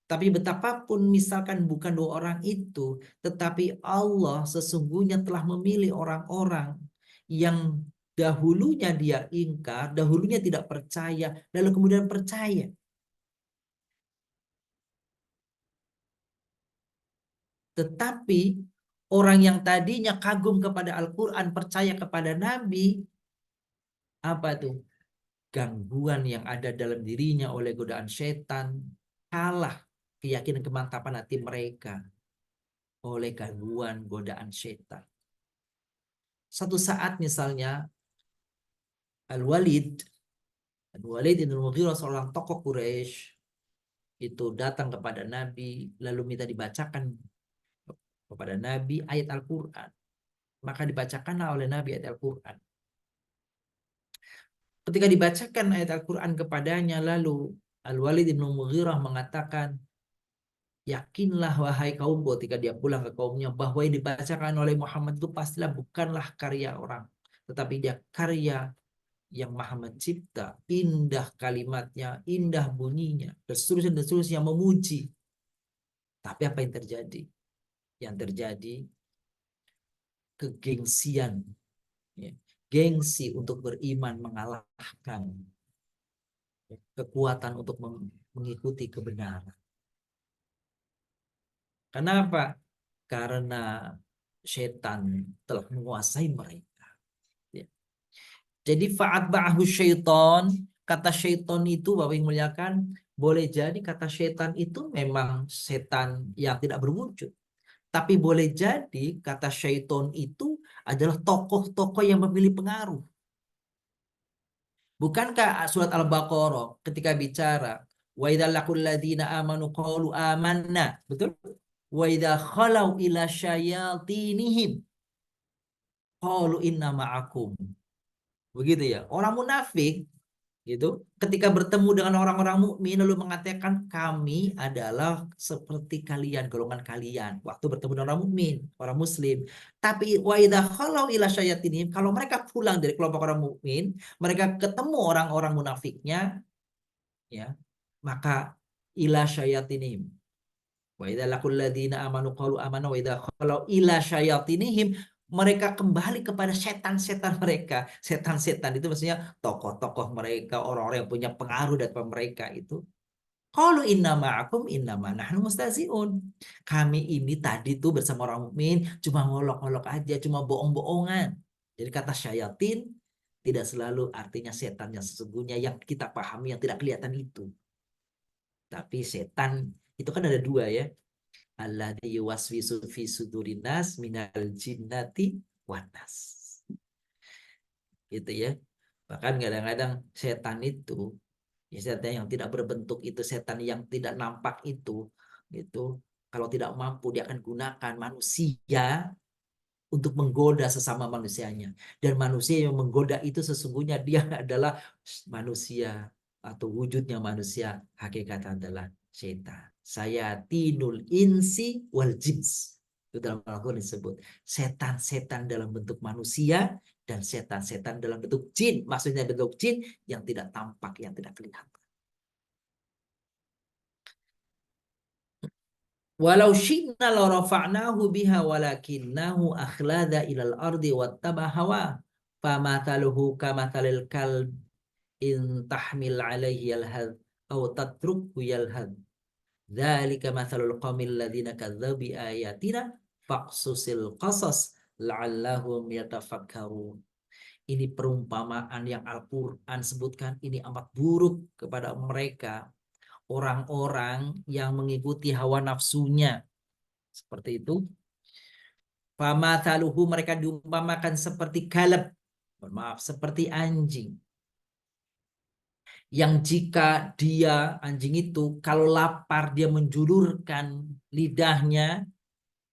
Tapi betapapun misalkan bukan dua orang itu, tetapi Allah sesungguhnya telah memilih orang-orang yang dahulunya dia ingkar, dahulunya tidak percaya, lalu kemudian percaya. Tetapi orang yang tadinya kagum kepada Al-Quran, percaya kepada Nabi, apa tuh? Gangguan yang ada dalam dirinya oleh godaan setan, kalah keyakinan kemantapan hati mereka oleh gangguan godaan setan. Satu saat misalnya Al-Walid bin Mughirah, seorang tokoh Quraisy, itu datang kepada Nabi lalu minta dibacakan kepada Nabi ayat Al-Quran. Maka dibacakanlah oleh Nabi ayat Al-Quran. Ketika dibacakan ayat Al-Quran kepadanya, lalu Al-Walid bin Mughirah mengatakan, yakinlah wahai kaumku, ketika dia pulang ke kaumnya, bahwa yang dibacakan oleh Muhammad itu pastilah bukanlah karya orang, tetapi dia karya yang maha mencipta, indah kalimatnya, indah bunyinya, dan seterusnya memuji. Tapi apa yang terjadi? Yang terjadi kegengsian, ya. Gengsi untuk beriman mengalahkan kekuatan untuk mengikuti kebenaran. Kenapa? Karena setan telah menguasai mereka. Ya. Jadi fa'atba'ahu syaiton, kata syaiton itu Bapak yang muliakan, boleh jadi kata setan itu memang setan yang tidak berwujud. Tapi boleh jadi kata syaiton itu adalah tokoh-tokoh yang memilih pengaruh. Bukankah surat Al-Baqarah ketika bicara wa idza laqul ladzina amanu qalu amanna, betul? Wa idza khalau ila syayatinihim qalu inna ma'akum. Begitu ya. Orang munafik gitu, ketika bertemu dengan orang-orang mukmin lalu mengatakan kami adalah seperti kalian, golongan kalian, waktu bertemu dengan orang mukmin, orang muslim. Tapi wa idza khalau ila syayatinihim, kalau mereka pulang dari kelompok orang mukmin, mereka ketemu orang-orang munafiknya, ya, maka ila syayatinihim. Wa idza laqul ladzina amanu qalu amanna wa idza khalau ila syayatinihim, mereka kembali kepada setan-setan mereka. Setan-setan itu maksudnya tokoh-tokoh mereka, orang-orang yang punya pengaruh dari mereka itu. Qalu inna ma'akum innama nahnu mustazi'un. Kami ini tadi tuh bersama orang mukmin cuma ngolok-ngolok aja, cuma bohong-bohongan. Jadi kata syayatin tidak selalu artinya setan yang sesungguhnya yang kita pahami, yang tidak kelihatan itu. Tapi setan itu kan ada dua ya. Alladzi yuwaswisu fi sudurin nas minal jinnati wan nas. Gitu ya. Bahkan kadang-kadang setan itu, ya setan yang tidak berbentuk itu, setan yang tidak nampak itu, kalau tidak mampu dia akan gunakan manusia untuk menggoda sesama manusianya. Dan manusia yang menggoda itu sesungguhnya dia adalah manusia atau wujudnya manusia, hakikatnya adalah setan. Sayatinul insi wal jins. Itu dalam Al-Quran disebut setan-setan dalam bentuk manusia dan setan-setan dalam bentuk jin, maksudnya bentuk jin yang tidak tampak, yang tidak kelihatan. Walau syi'na la rafa'nahu biha walakinnahu akhlada ilal ardi wattaba hawa famathaluhu kamathalil kalb in tahmil alaihi yalhad aw tatrukhu yalhad dzalika mathalul qaumil ladzina kadzdzabu bi ayatina faqsusil qasas la'allahum yatafakkarun. Ini perumpamaan yang Al-Quran sebutkan ini amat buruk kepada mereka, orang-orang yang mengikuti hawa nafsunya. Seperti itu. Famathaluhu, mereka diumpamakan seperti kalab, maaf, seperti anjing. Yang jika dia, anjing itu, kalau lapar dia menjulurkan lidahnya,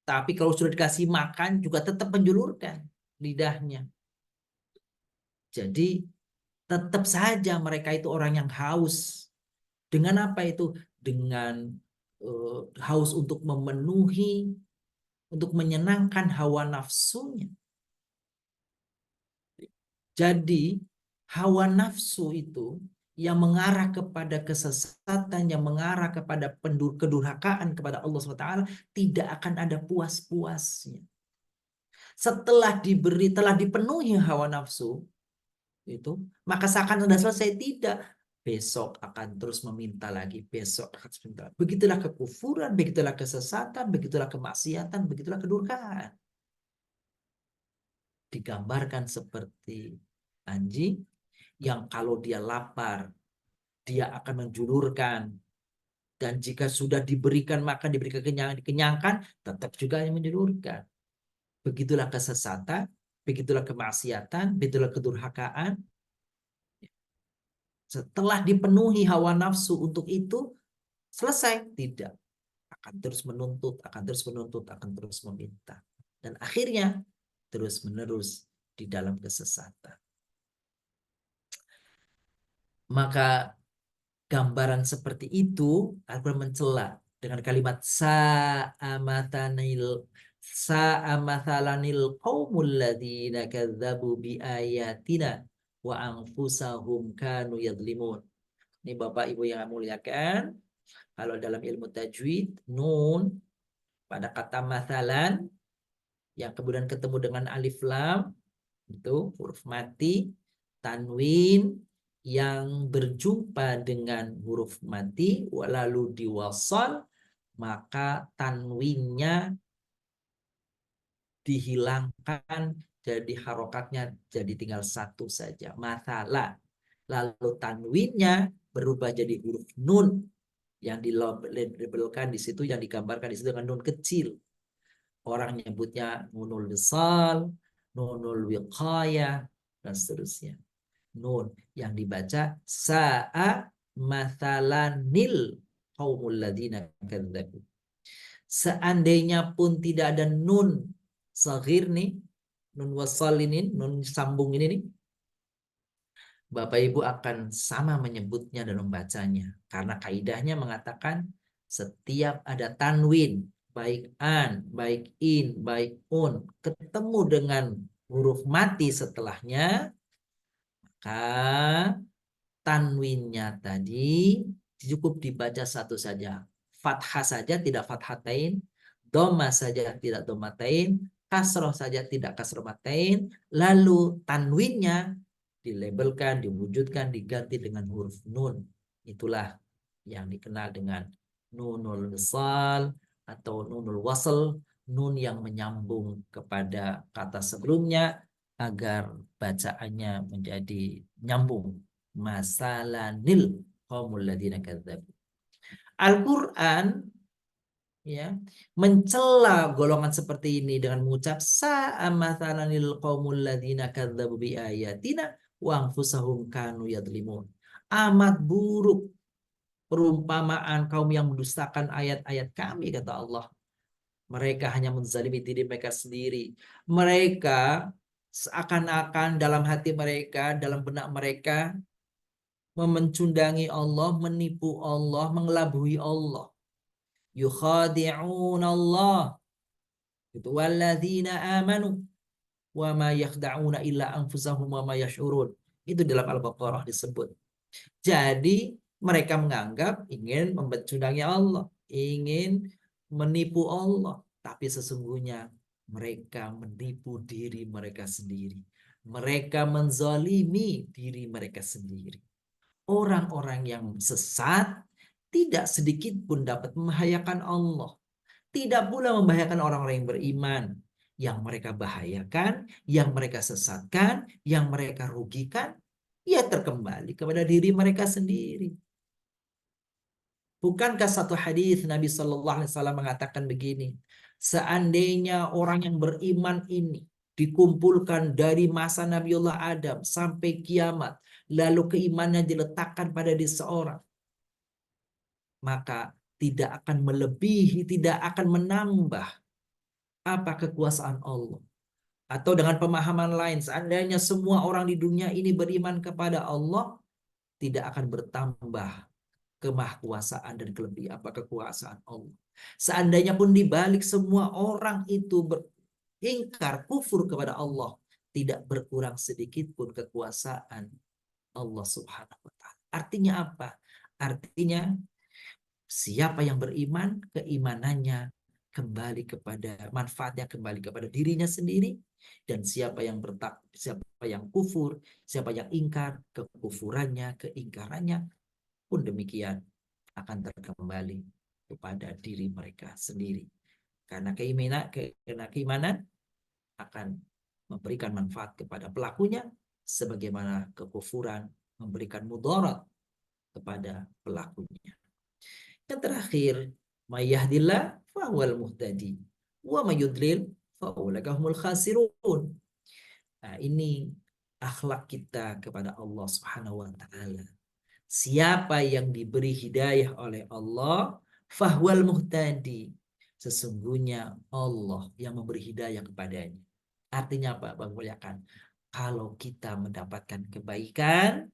tapi kalau sudah dikasih makan juga tetap menjulurkan lidahnya. Jadi tetap saja mereka itu orang yang haus. Dengan apa itu? Dengan haus untuk memenuhi, untuk menyenangkan hawa nafsunya. Jadi hawa nafsu itu yang mengarah kepada kesesatan, yang mengarah kepada kedurhakaan kepada Allah SWT, tidak akan ada puas-puasnya. Setelah telah dipenuhi hawa nafsu, itu maka seakan sudah selesai. Tidak, besok akan terus meminta lagi, besok akan terus meminta. Begitulah kekufuran, begitulah kesesatan, begitulah kemaksiatan, begitulah kedurhakaan. Digambarkan seperti anjing yang kalau dia lapar dia akan menjulurkan, dan jika sudah diberikan makan, diberikan dikenyangkan, tetap juga menjulurkan. Begitulah kesesatan, begitulah kemaksiatan, begitulah kedurhakaan. Setelah dipenuhi hawa nafsu untuk itu, selesai? Tidak. Akan terus menuntut, akan terus menuntut, akan terus meminta. Dan akhirnya terus-menerus di dalam kesesatan. Maka gambaran seperti itu Al-Quran mencela dengan kalimat sa'amathalanil qaumul ladzina kadzdzabu bi ayatina wa anfusahum kanu yadlimun. Ini Bapak Ibu yang muliakan, kalau dalam ilmu tajwid, nun pada kata mathalan yang kemudian ketemu dengan alif lam itu huruf mati, tanwin yang berjumpa dengan huruf mati lalu diwasal, maka tanwinnya dihilangkan, jadi harokatnya jadi tinggal satu saja, mathala. Lalu tanwinnya berubah jadi huruf nun yang dilabelkan di situ, yang digambarkan di situ dengan nun kecil. Orang nyebutnya nunul wisal, nunul wiqayah, dan seterusnya. Nun yang dibaca sa'a mathalanil qaumul ladzina kadzdzabu. Seandainya pun tidak ada nun saghir nih, nun wasal ini, nun sambung ini nih, Bapak Ibu akan sama menyebutnya dan membacanya. Karena kaidahnya mengatakan setiap ada tanwin, baik an, baik in, baik un, ketemu dengan huruf mati setelahnya, maka tanwinnya tadi cukup dibaca satu saja. Fathah saja, tidak fathatain. Dhamma saja, tidak dhammatain. Kasroh saja, tidak kasromatain. Lalu tanwinnya dilabelkan, diwujudkan, diganti dengan huruf nun. Itulah yang dikenal dengan nunul wisal atau nunul wasl, nun yang menyambung kepada kata sebelumnya agar bacaannya menjadi nyambung. Masalanil qaumul ladzina kadzdzabu. Al-Qur'an ya mencela golongan seperti ini dengan mengucap sa'amathalanil qaumul ladzina kadzdzabu bi ayatina wa anfusahum kanu yadlimun. Amat buruk perumpamaan kaum yang mendustakan ayat-ayat kami, kata Allah. Mereka hanya menzalimi diri mereka sendiri. Mereka seakan-akan dalam hati mereka, dalam benak mereka, memencundangi Allah, menipu Allah, mengelabui Allah. Yukhadi'un Allah. Itu walladzina amanu. wa ma yakhda'una illa anfusahum wa ma yash'urun. Itu dalam Al-Baqarah disebut. Jadi mereka menganggap ingin membecudangi Allah, ingin menipu Allah, tapi sesungguhnya mereka menipu diri mereka sendiri. Mereka menzalimi diri mereka sendiri. Orang-orang yang sesat tidak sedikit pun dapat membahayakan Allah. Tidak pula membahayakan orang-orang yang beriman. Yang mereka bahayakan, yang mereka sesatkan, yang mereka rugikan, ya terkembali kepada diri mereka sendiri. Bukankah satu hadis Nabi Shallallahu Alaihi Wasallam mengatakan begini, seandainya orang yang beriman ini dikumpulkan dari masa Nabiullah Adam sampai kiamat, lalu keimanannya diletakkan pada diri seorang, maka tidak akan melebihi, tidak akan menambah apa kekuasaan Allah. Atau dengan pemahaman lain, seandainya semua orang di dunia ini beriman kepada Allah, tidak akan bertambah kemahkuasaan dan kelebihan apa kekuasaan Allah. Seandainya pun dibalik semua orang itu beringkar kufur kepada Allah, tidak berkurang sedikit pun kekuasaan Allah Subhanahu wa taala. Artinya apa? Artinya siapa yang beriman, keimanannya kembali kepada manfaatnya kembali kepada dirinya sendiri, dan siapa yang siapa yang kufur, siapa yang ingkar, kekufurannya, keingkarannya pun demikian akan terkembali kepada diri mereka sendiri. Karena keimanan akan memberikan manfaat kepada pelakunya, sebagaimana kekufuran memberikan mudarat kepada pelakunya. Yang terakhir, mayahdillah fahuwal muhtadi wa mayudlil faulaika humul khasirun. Nah, ini akhlak kita kepada Allah Subhanahu wa taala. Siapa yang diberi hidayah oleh Allah, fahuwal muhtadi. Sesungguhnya Allah yang memberi hidayah kepadanya. Artinya apa, Bang Mulyakan? Kalau kita mendapatkan kebaikan,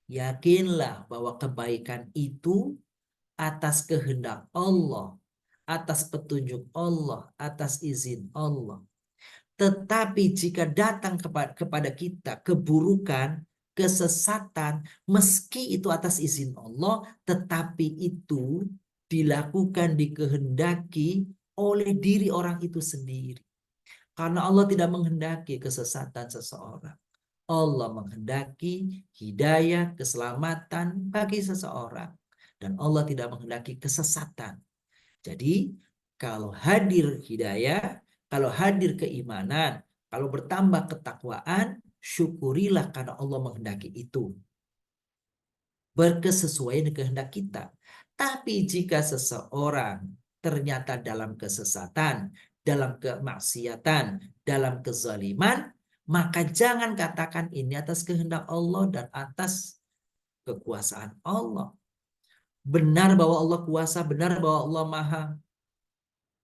yakinlah bahwa kebaikan itu atas kehendak Allah, atas petunjuk Allah, atas izin Allah. Tetapi jika datang kepada kita keburukan, kesesatan, meski itu atas izin Allah, tetapi itu dilakukan, dikehendaki oleh diri orang itu sendiri. Karena Allah tidak menghendaki kesesatan seseorang. Allah menghendaki hidayah, keselamatan bagi seseorang. Dan Allah tidak menghendaki kesesatan. Jadi kalau hadir hidayah, kalau hadir keimanan, kalau bertambah ketakwaan, syukurilah karena Allah menghendaki itu. Berkesesuaian dengan kehendak kita. Tapi jika seseorang ternyata dalam kesesatan, dalam kemaksiatan, dalam kezaliman, maka jangan katakan ini atas kehendak Allah dan atas kekuasaan Allah. Benar bahwa Allah kuasa, benar bahwa Allah maha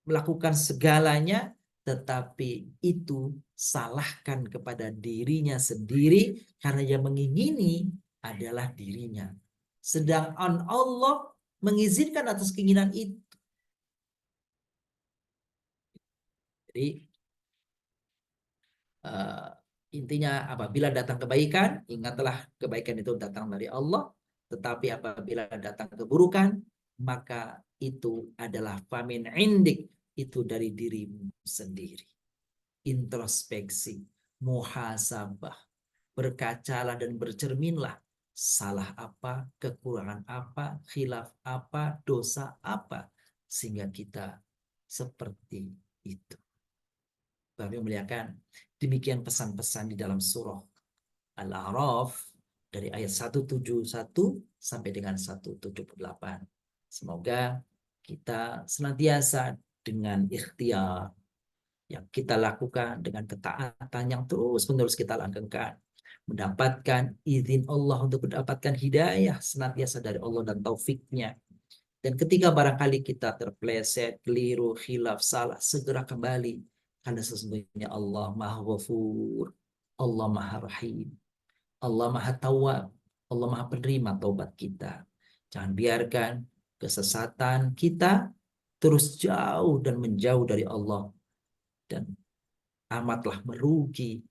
melakukan segalanya, tetapi itu salahkan kepada dirinya sendiri karena yang mengingini adalah dirinya. Sedangkan Allah mengizinkan atas keinginan itu. Jadi intinya apabila datang kebaikan, ingatlah kebaikan itu datang dari Allah. Tetapi apabila datang keburukan, maka itu adalah famin indik, itu dari dirimu sendiri. Introspeksi, muhasabah, berkacalah dan bercerminlah, salah apa, kekurangan apa, khilaf apa, dosa apa, sehingga kita seperti itu. Kami muliakan, demikian pesan-pesan di dalam surah Al-A'raf dari ayat 171 sampai dengan 178. Semoga kita senantiasa dengan ikhtiar yang kita lakukan, dengan ketaatan yang terus-menerus kita lakukan, mendapatkan izin Allah untuk mendapatkan hidayah senantiasa dari Allah dan taufiknya. Dan ketika barangkali kita terpleset, keliru, khilaf, salah, segera kembali. Karena sesungguhnya Allah Maha Ghafur, Allah Maha Rahim, Allah Maha Tawwab, Allah Maha penerima taubat kita. Jangan biarkan kesesatan kita terus jauh dan menjauh dari Allah. Dan amatlah merugi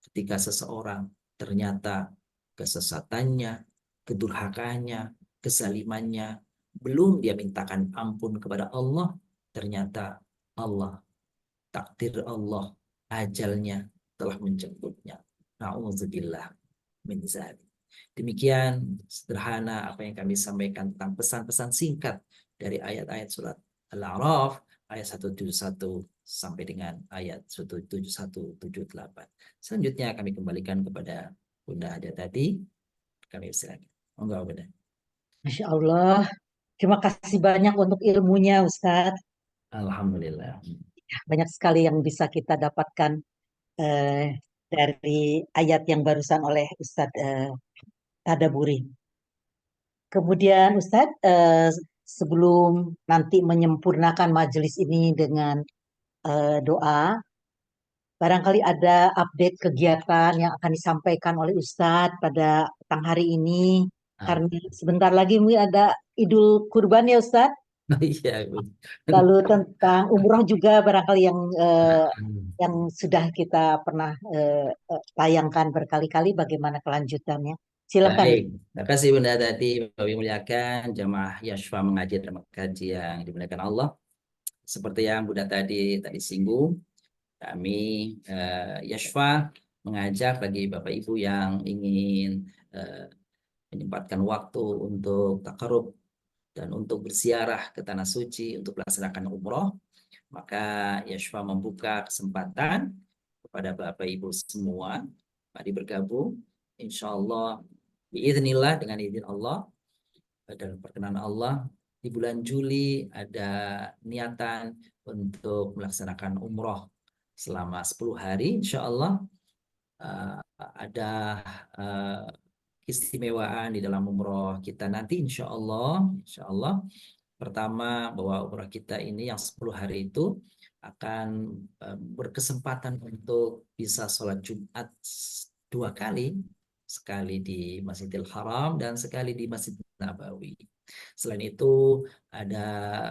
ketika seseorang ternyata kesesatannya, kedurhakaannya, kezalimannya belum dia mintakan ampun kepada Allah, ternyata Allah, takdir Allah, ajalnya telah menjemputnya. Nauzubillah min dzalik. Demikian sederhana apa yang kami sampaikan tentang pesan-pesan singkat dari ayat-ayat surat Al-A'raf ayat 171 sampai dengan ayat 171-78. Selanjutnya kami kembalikan kepada Bunda Ada tadi. Kami silakan. Monggo Bunda. Masya Allah. Terima kasih banyak untuk ilmunya, Ustadz. Alhamdulillah. Banyak sekali yang bisa kita dapatkan eh, dari ayat yang barusan oleh Ustadz Tadaburi. Kemudian Ustadz, sebelum nanti menyempurnakan majelis ini dengan doa, barangkali ada update kegiatan yang akan disampaikan oleh Ustadz pada petang hari ini. Karena sebentar lagi mungkin ada Idul Kurban ya Ustadz. Iya. Lalu tentang umroh juga barangkali yang sudah kita pernah tayangkan berkali-kali, bagaimana kelanjutannya. Silakan. Baik, terima kasih Bunda tadi kami muliakan jamaah Yashfa mengaji dan mengkaji yang dimuliakan Allah. Seperti yang Bunda tadi singgung, kami Yashfa mengajak bagi Bapak Ibu yang ingin menyempatkan waktu untuk takarub dan untuk berziarah ke Tanah Suci untuk melaksanakan umroh, maka Yashfa membuka kesempatan kepada Bapak Ibu semua. Mari bergabung. Insya Allah, biiznillah dengan izin Allah dan perkenan Allah, di bulan Juli ada niatan untuk melaksanakan umroh selama 10 hari. Insya Allah ada keistimewaan di dalam umroh kita nanti. Insya Allah. Pertama, bahwa umrah kita ini yang 10 hari itu akan berkesempatan untuk bisa sholat Jumat 2 kali. Sekali di Masjidil Haram dan sekali di Masjid Nabawi. Selain itu ada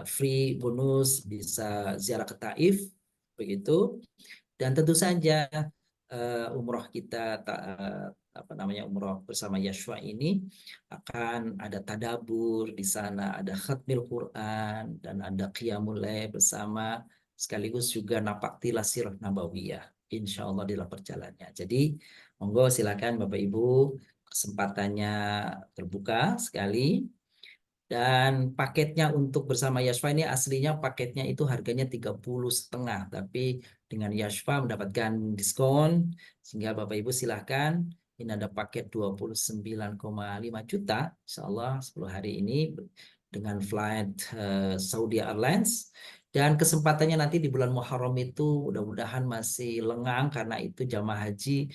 free bonus bisa ziarah ke Taif, begitu. Dan tentu saja umroh kita umroh bersama Yashwa ini akan ada tadabur di sana, ada khatmil Quran dan ada qiyamul lail bersama, sekaligus juga napak tilas sirah nabawiyah insya Allah dalam perjalanannya. Jadi monggo silakan Bapak Ibu, kesempatannya terbuka sekali. Dan paketnya untuk bersama Yashfa ini aslinya paketnya itu harganya 30,5, tapi dengan Yashfa mendapatkan diskon sehingga Bapak Ibu silahkan. Ini ada paket 29,5 juta, insya Allah 10 hari ini dengan flight Saudi Airlines. Dan kesempatannya nanti di bulan Muharram itu mudah-mudahan masih lengang karena itu jamaah haji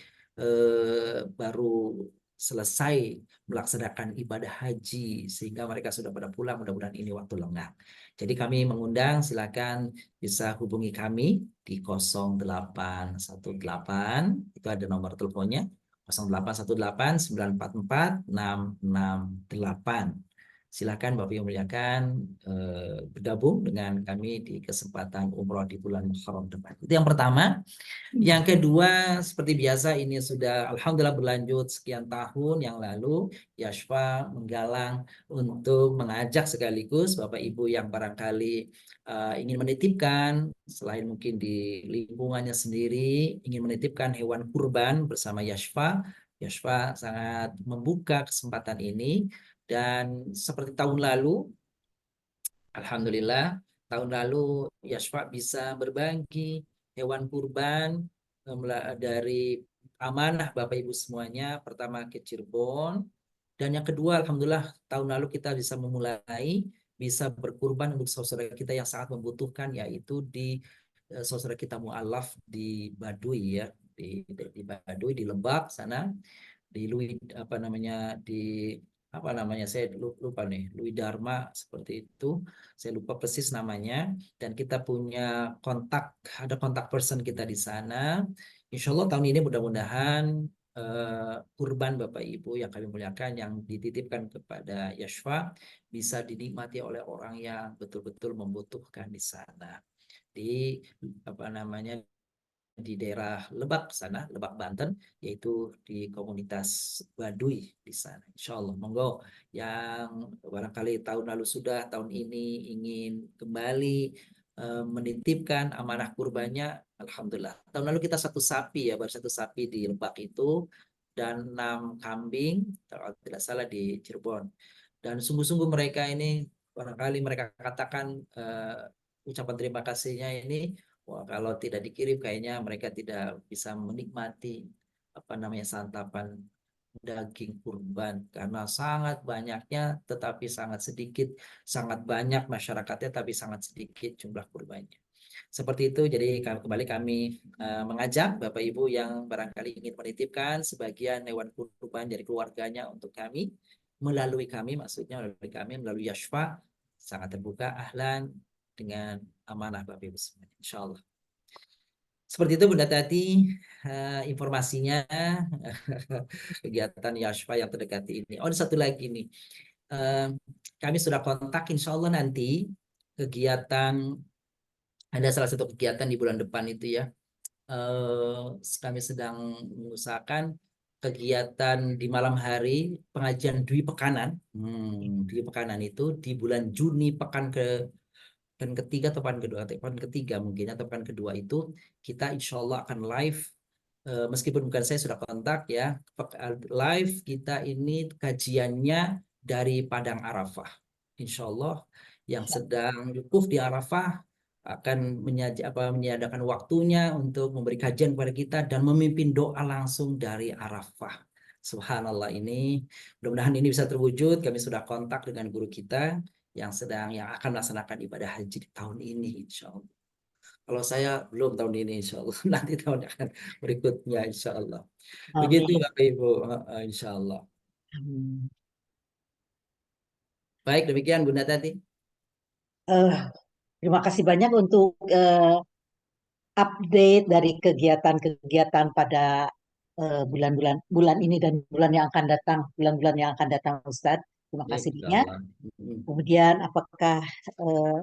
baru selesai melaksanakan ibadah haji sehingga mereka sudah pada pulang, mudah-mudahan ini waktu lengang. Jadi kami mengundang, silakan bisa hubungi kami di 0818, itu ada nomor teleponnya 0818 944 668. Silakan Bapak yang muliakan bergabung dengan kami di kesempatan umroh di bulan Muharram depan. Itu yang pertama. Yang kedua, seperti biasa ini sudah alhamdulillah berlanjut sekian tahun yang lalu Yashfa menggalang untuk mengajak sekaligus Bapak Ibu yang barangkali ingin menitipkan, selain mungkin di lingkungannya sendiri ingin menitipkan hewan kurban bersama Yashfa. Yashfa sangat membuka kesempatan ini. Dan seperti tahun lalu, alhamdulillah, tahun lalu Yashfa bisa berbagi hewan kurban dari amanah Bapak Ibu semuanya. Pertama ke Cirebon, dan yang kedua alhamdulillah tahun lalu kita bisa memulai bisa berkurban untuk saudara kita yang sangat membutuhkan, yaitu di saudara kita mu'alaf di Baduy ya, di Baduy di Lebak sana, di saya lupa nih, Louis Dharma seperti itu, saya lupa persis namanya. Dan kita punya ada kontak person kita di sana. Insya Allah tahun ini mudah-mudahan kurban Bapak Ibu yang kami muliakan yang dititipkan kepada Yashfa bisa dinikmati oleh orang yang betul-betul membutuhkan di sana, di di daerah Lebak sana, Lebak Banten, yaitu di komunitas Baduy di sana. Insya Allah, monggo yang barangkali tahun lalu sudah, tahun ini ingin kembali menitipkan amanah kurbannya, alhamdulillah. Tahun lalu kita 1 sapi ya, baru 1 sapi di Lebak itu, dan 6 kambing, kalau tidak salah di Cirebon. Dan sungguh-sungguh mereka ini, barangkali mereka katakan ucapan terima kasihnya ini, wah, kalau tidak dikirim kayaknya mereka tidak bisa menikmati apa namanya santapan daging kurban karena sangat banyaknya tetapi sangat sedikit, sangat banyak masyarakatnya tapi sangat sedikit jumlah kurbannya. Seperti itu, jadi kembali kami mengajak Bapak Ibu yang barangkali ingin menitipkan sebagian hewan kurban dari keluarganya untuk kami, maksudnya melalui kami, melalui Yashfa, sangat terbuka, ahlan, dengan amanah Bapak Ibu semuanya, insya Allah. Seperti itu Bunda Tati, informasinya kegiatan Yashfa yang terdekati ini. Oh, ada satu lagi nih. Kami sudah kontak insya Allah nanti kegiatan, ada salah satu kegiatan di bulan depan itu ya. Kami sedang mengusahakan kegiatan di malam hari pengajian Dwi Pekanan. Dwi Pekanan itu di bulan Juni pekan ketiga atau pekan ketiga mungkin atau pekan kedua itu kita insya Allah akan live, meskipun bukan saya sudah kontak ya, live kita ini kajiannya dari Padang Arafah, insya Allah yang sedang wukuf di Arafah akan menyediakan waktunya untuk memberi kajian kepada kita dan memimpin doa langsung dari Arafah. Subhanallah, ini mudah-mudahan ini bisa terwujud. Kami sudah kontak dengan guru kita yang akan melaksanakan ibadah haji di tahun ini insya Allah. Kalau saya belum tahun ini insya Allah, nanti tahun akan berikutnya insya Allah. Begitu Amin. Bapak Ibu, insya Allah. Amin. Baik, demikian Bunda Tati. Terima kasih banyak untuk update dari kegiatan-kegiatan pada bulan ini dan bulan-bulan yang akan datang, Ustadz. Terima Ya, kasih insya banyak. Allah. Kemudian apakah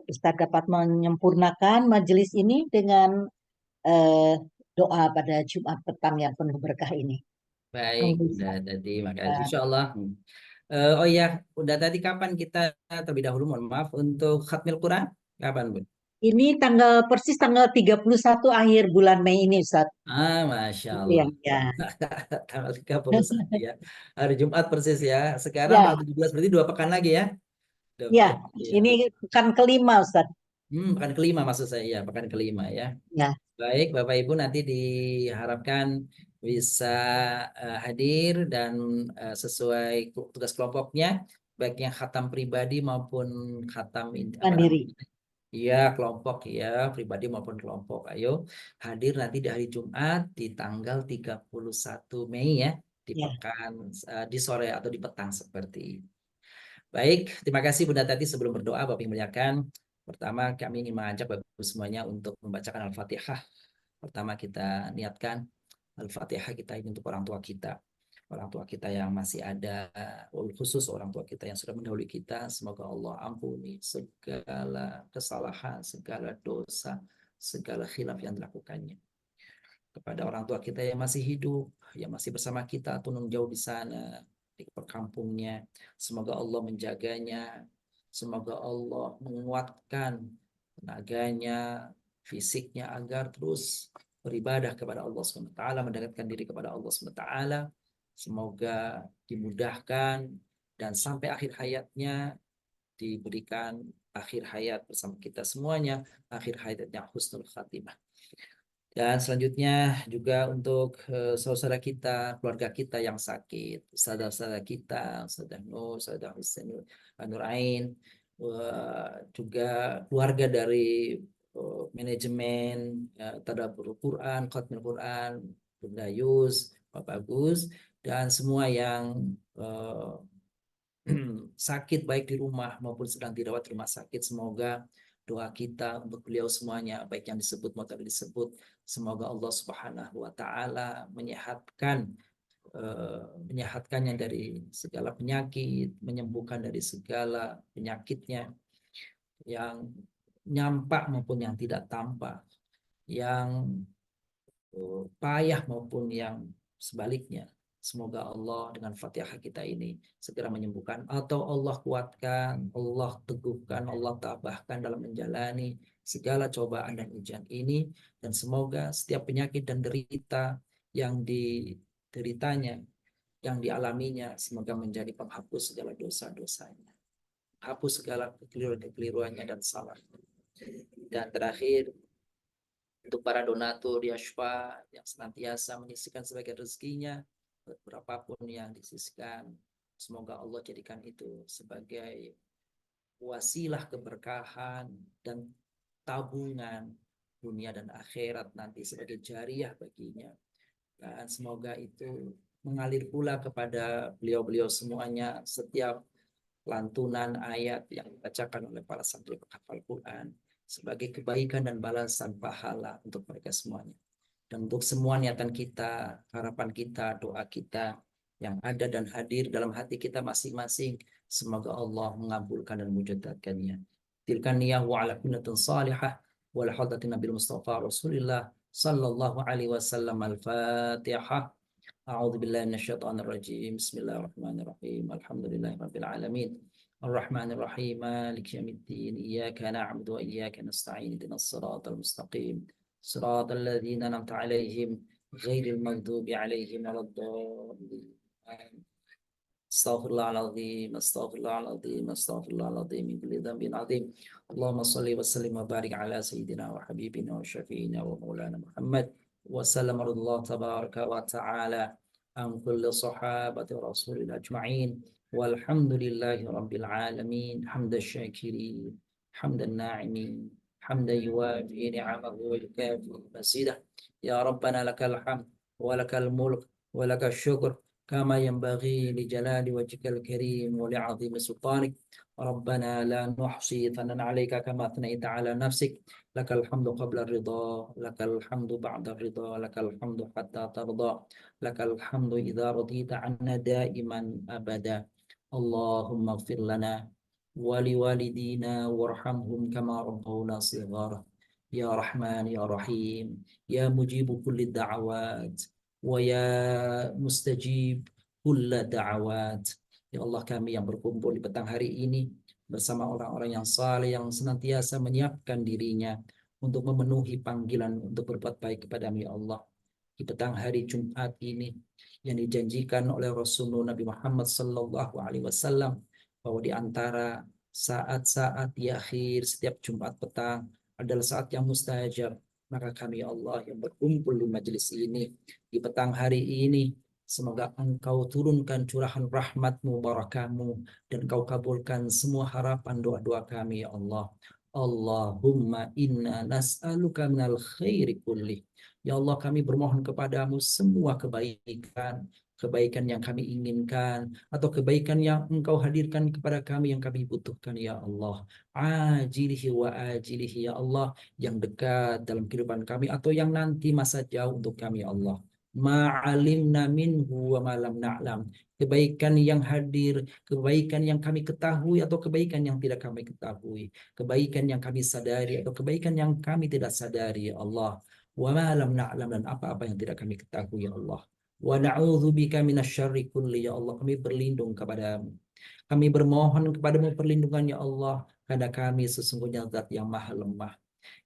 Ustadz dapat menyempurnakan majelis ini dengan doa pada Jumat petang yang penuh berkah ini? Baik, Monggo, Bunda Ustadz. Tati, makasih. Insya Allah. Oh iya, Bunda Tati, kapan kita terlebih dahulu, mohon maaf, untuk khatmil Quran? Kapan, Bun? Ini persis tanggal 31 akhir bulan Mei ini, Ustadz. Masya Itu Allah. yang ya. Tanggal 31 ya. Hari Jumat persis ya. Sekarang Ya, tanggal 17, berarti 2 pekan lagi ya. 2 ya. pekan lagi ya. Ini pekan kelima, Ustadz. Pekan kelima maksud saya, ya, pekan kelima ya. Ya, Baik, Bapak Ibu nanti diharapkan bisa hadir dan sesuai tugas kelompoknya, baik yang khatam pribadi maupun khatam apa mandiri. namanya? Iya, kelompok ya, pribadi maupun kelompok. Ayo hadir nanti di hari Jumat di tanggal 31 Mei ya, di Ya, pekan di sore atau di petang seperti ini. Baik, terima kasih Bunda Tati. Sebelum berdoa, Bapak yang muliakan, pertama kami ingin mengajak Bapak Ibu semuanya untuk membacakan Al-Fatihah. Pertama kita niatkan Al-Fatihah kita ini untuk orang tua kita. Orang tua kita yang masih ada, khusus orang tua kita yang sudah mendahului kita. Semoga Allah ampuni segala kesalahan, segala dosa, segala khilaf yang dilakukannya. Kepada orang tua kita yang masih hidup, yang masih bersama kita atau jauh di sana, di perkampungnya. Semoga Allah menjaganya. Semoga Allah menguatkan tenaganya, fisiknya agar terus beribadah kepada Allah SWT, mendekatkan diri kepada Allah SWT. Semoga dimudahkan dan sampai akhir hayatnya diberikan akhir hayat bersama kita semuanya, akhir hayatnya husnul khatimah. Dan selanjutnya juga untuk saudara kita, keluarga kita yang sakit, saudara-saudara kita, saudara Nur, saudara Hussein, Nur Ain, juga keluarga dari manajemen Tadabbur Quran, Khatmil Quran, Bunda Yus, Pak Bagus, dan semua yang sakit baik di rumah maupun sedang dirawat di rumah sakit. Semoga doa kita untuk beliau semuanya, baik yang disebut maupun tidak disebut, semoga Allah Subhanahu wa taala menyehatkannya dari segala penyakit, menyembuhkan dari segala penyakitnya yang nyampak maupun yang tidak tampak, yang payah maupun yang sebaliknya. Semoga Allah dengan Fatihah kita ini segera menyembuhkan, atau Allah kuatkan, Allah teguhkan, Allah tabahkan dalam menjalani segala cobaan dan ujian ini, dan semoga setiap penyakit dan derita yang dideritanya, yang dialaminya, semoga menjadi penghapus segala dosa-dosanya, hapus segala kekeliruan-kekeliruannya dan salahnya. Dan terakhir, untuk para donatur Yashfa yang senantiasa menyisihkan sebagai rezekinya, berapapun yang disisihkan, semoga Allah jadikan itu sebagai wasilah keberkahan dan tabungan dunia dan akhirat nanti sebagai jariah baginya. Dan semoga itu mengalir pula kepada beliau-beliau semuanya setiap lantunan ayat yang dibacakan oleh para santri penghafal Quran sebagai kebaikan dan balasan pahala untuk mereka semuanya. Dan untuk semua niatan kita, harapan kita, doa kita yang ada dan hadir dalam hati kita masing-masing, semoga Allah mengabulkan dan mewujudkannya. Tilkan niyah wa ala kunnatun salihah wa la hadratin Nabil Mustafa Rasulillah sallallahu alaihi wasallam. Al-Fatihah. A'udzu billahi minasyaitonir rajim. Bismillahirrahmanirrahim. Alhamdulillahirabbil alamin. Arrahmanir rahim. Maliki yaumiddin. Iyyaka na'budu wa iyyaka nasta'in. Ihdinas siratal mustaqim. Siratal ladzina an'amta 'alaihim ghairil maghdubi 'alaihim waladdallin. Astaghfirullahaladzim, astaghfirullahaladzim, astaghfirullahaladzim min kulli dhanbin 'adzim. Allahumma shalli wa sallim wa barik ala sayyidina wa habibina wa syafiina wa maulana Muhammad wa sallam Allah tabaraka wa ta'ala an kulli sahabati rasulillah ajma'in walhamdulillahi rabbil alamin hamdan syakirin hamdan na'imin hamdan yuwafi ni'amahu wa yukafi masidah. Ya Rabbana lakal hamd wa lakal mulk wa lakal syukur كما ينبغي لجلال وجهك الكريم ولعظيم سلطانك. ربنا لا نحصي ثناء عليك كما أثنيت على نفسك. لك الحمد قبل الرضا، لك الحمد بعد الرضا، لك الحمد حتى ترضى، لك الحمد إذا رضيت عنا دائما أبدا. اللهم اغفر لنا ولوالدينا وارحمهم كما ربونا صغارا. يا رحمن يا رحيم يا مجيب كل الدعوات ويا mustajib kulla da'awat. Ya Allah, kami yang berkumpul di petang hari ini bersama orang-orang yang saleh yang senantiasa menyiapkan dirinya untuk memenuhi panggilan untuk berbuat baik kepadamu ya Allah. Di petang hari Jumat ini yang dijanjikan oleh Rasulullah Nabi Muhammad sallallahu alaihi wasallam bahwa di antara saat-saat di akhir setiap Jumat petang adalah saat yang mustajab. Maka kami ya Allah yang berkumpul di majelis ini di petang hari ini, semoga Engkau turunkan curahan rahmat-Mu, barakah-Mu, dan Kau kabulkan semua harapan doa-doa kami ya Allah. Allahumma inna nas'aluka minal khairi kulli. Ya Allah, kami bermohon kepadamu semua kebaikan, kebaikan yang kami inginkan atau kebaikan yang Engkau hadirkan kepada kami yang kami butuhkan ya Allah. Ajilihi wa ajilihi ya Allah, yang dekat dalam kehidupan kami atau yang nanti masa jauh untuk kami ya Allah. Ma'alimna minhu wa ma lam na'lam. Kebaikan yang hadir, kebaikan yang kami ketahui atau kebaikan yang tidak kami ketahui, kebaikan yang kami sadari atau kebaikan yang kami tidak sadari ya Allah. Wa ma lam na'lam, dan apa-apa yang tidak kami ketahui ya Allah. Wa na'udzubika minasyarri kulli ya Allah, kami berlindung kepadamu. Kami bermohon kepadamu perlindungan ya Allah, karena kami sesungguhnya zat yang maha lemah,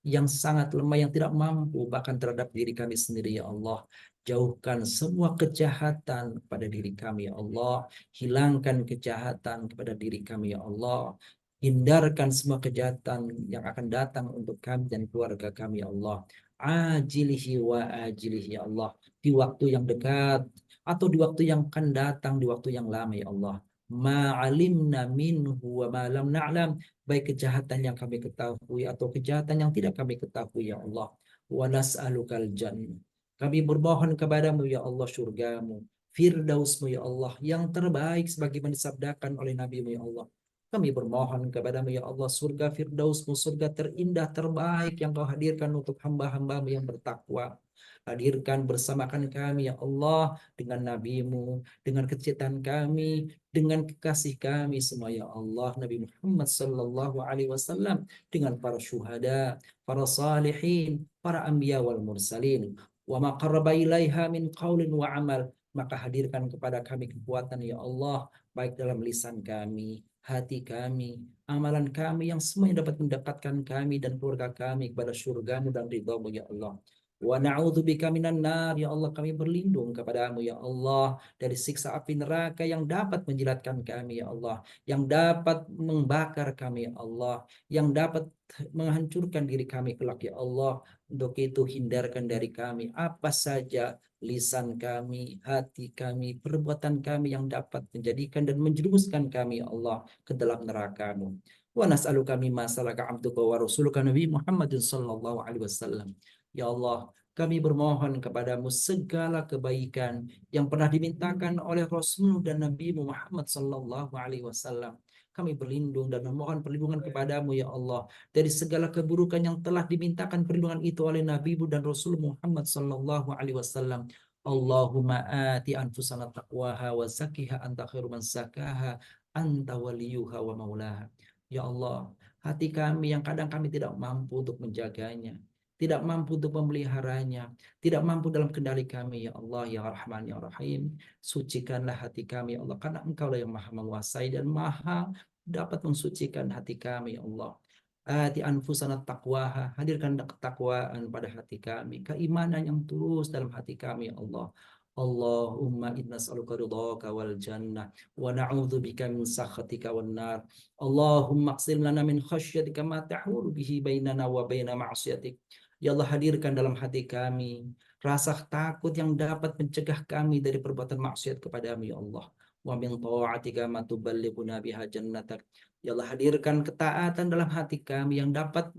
yang sangat lemah, yang tidak mampu bahkan terhadap diri kami sendiri ya Allah. Jauhkan semua kejahatan pada diri kami ya Allah. Hilangkan kejahatan kepada diri kami ya Allah. Hindarkan semua kejahatan yang akan datang untuk kami dan keluarga kami ya Allah. Ajilihi wa ajilihi ya Allah. Di waktu yang dekat atau di waktu yang akan datang, di waktu yang lama ya Allah. Ma'alimna minhu wa ma lam na'lam, baik kejahatan yang kami ketahui atau kejahatan yang tidak kami ketahui ya Allah. Wa nas'alukal jannah, kami bermohon kepadamu ya Allah surgamu, firdausmu ya Allah, yang terbaik sebagaimana disabdakan oleh Nabi-Mu ya Allah. Kami bermohon kepadamu ya Allah, surga firdausmu, surga terindah terbaik yang kau hadirkan untuk hamba-hambamu yang bertakwa. Hadirkan bersamakan kami ya Allah dengan Nabi-Mu, dengan kecintaan kami, dengan kekasih kami semua ya Allah, Nabi Muhammad sallallahu alaihi wasallam, dengan para syuhada, para salihin, para anbiya wal mursalin. wa ma qarraba ilaiha min qaulin wa amal. Maka hadirkan kepada kami kekuatan ya Allah, baik dalam lisan kami, hati kami, amalan kami, yang semuanya dapat mendekatkan kami dan keluarga kami kepada surgamu dan ridhamu ya Allah. Wa na'udzubika minan nar, ya Allah, kami berlindung kepadamu ya Allah dari siksa api neraka yang dapat menjilatkan kami ya Allah, yang dapat membakar kami ya Allah, yang dapat menghancurkan diri kami kelak ya Allah. Untuk itu hindarkan dari kami apa saja lisan kami, hati kami, perbuatan kami yang dapat menjadikan dan menjerumuskan kami ya Allah ke dalam neraka-Mu. Wa nas'aluka mimma salaka 'abduka wa rasuluka Nabi Muhammadin sallallahu alaihi wasallam. Ya Allah, kami bermohon kepadamu segala kebaikan yang pernah dimintakan oleh Rasul dan Nabi Muhammad sallallahu alaihi wasallam. Kami berlindung dan memohon perlindungan kepadamu ya Allah dari segala keburukan yang telah dimintakan perlindungan itu oleh Nabi-Mu dan Rasul Muhammad sallallahu alaihi wasallam. Allahumma ati anfusana taqwaha wa zakkiha anta khairu man zakaha anta waliyuha wa maulaha. Ya Allah, hati kami yang kadang kami tidak mampu untuk menjaganya, tidak mampu untuk memeliharanya, tidak mampu dalam kendali kami ya Allah ya Rahman ya Rahim. Sucikanlah hati kami ya Allah, karena Engkau lah yang maha menguasai dan maha dapat mensucikan hati kami ya Allah. Ati anfusana taqwaha, hadirkan ketakwaan pada hati kami, keimanan yang tulus dalam hati kami ya Allah. Allahumma inna nas'aluka ridhaka wal jannah wa na'udzubika min sakhatika wan nar. Allahumma aqsim lana min khasyatika ma tahulu bihi bainana wa baina ma'siyatik. Ya Allah, hadirkan dalam hati kami rasa takut yang dapat mencegah kami dari perbuatan maksiat kepadamu ya Allah. Wa min ta'atika ma tuballighuna biha jannatak. Ya Allah, hadirkan ketaatan dalam hati kami yang dapat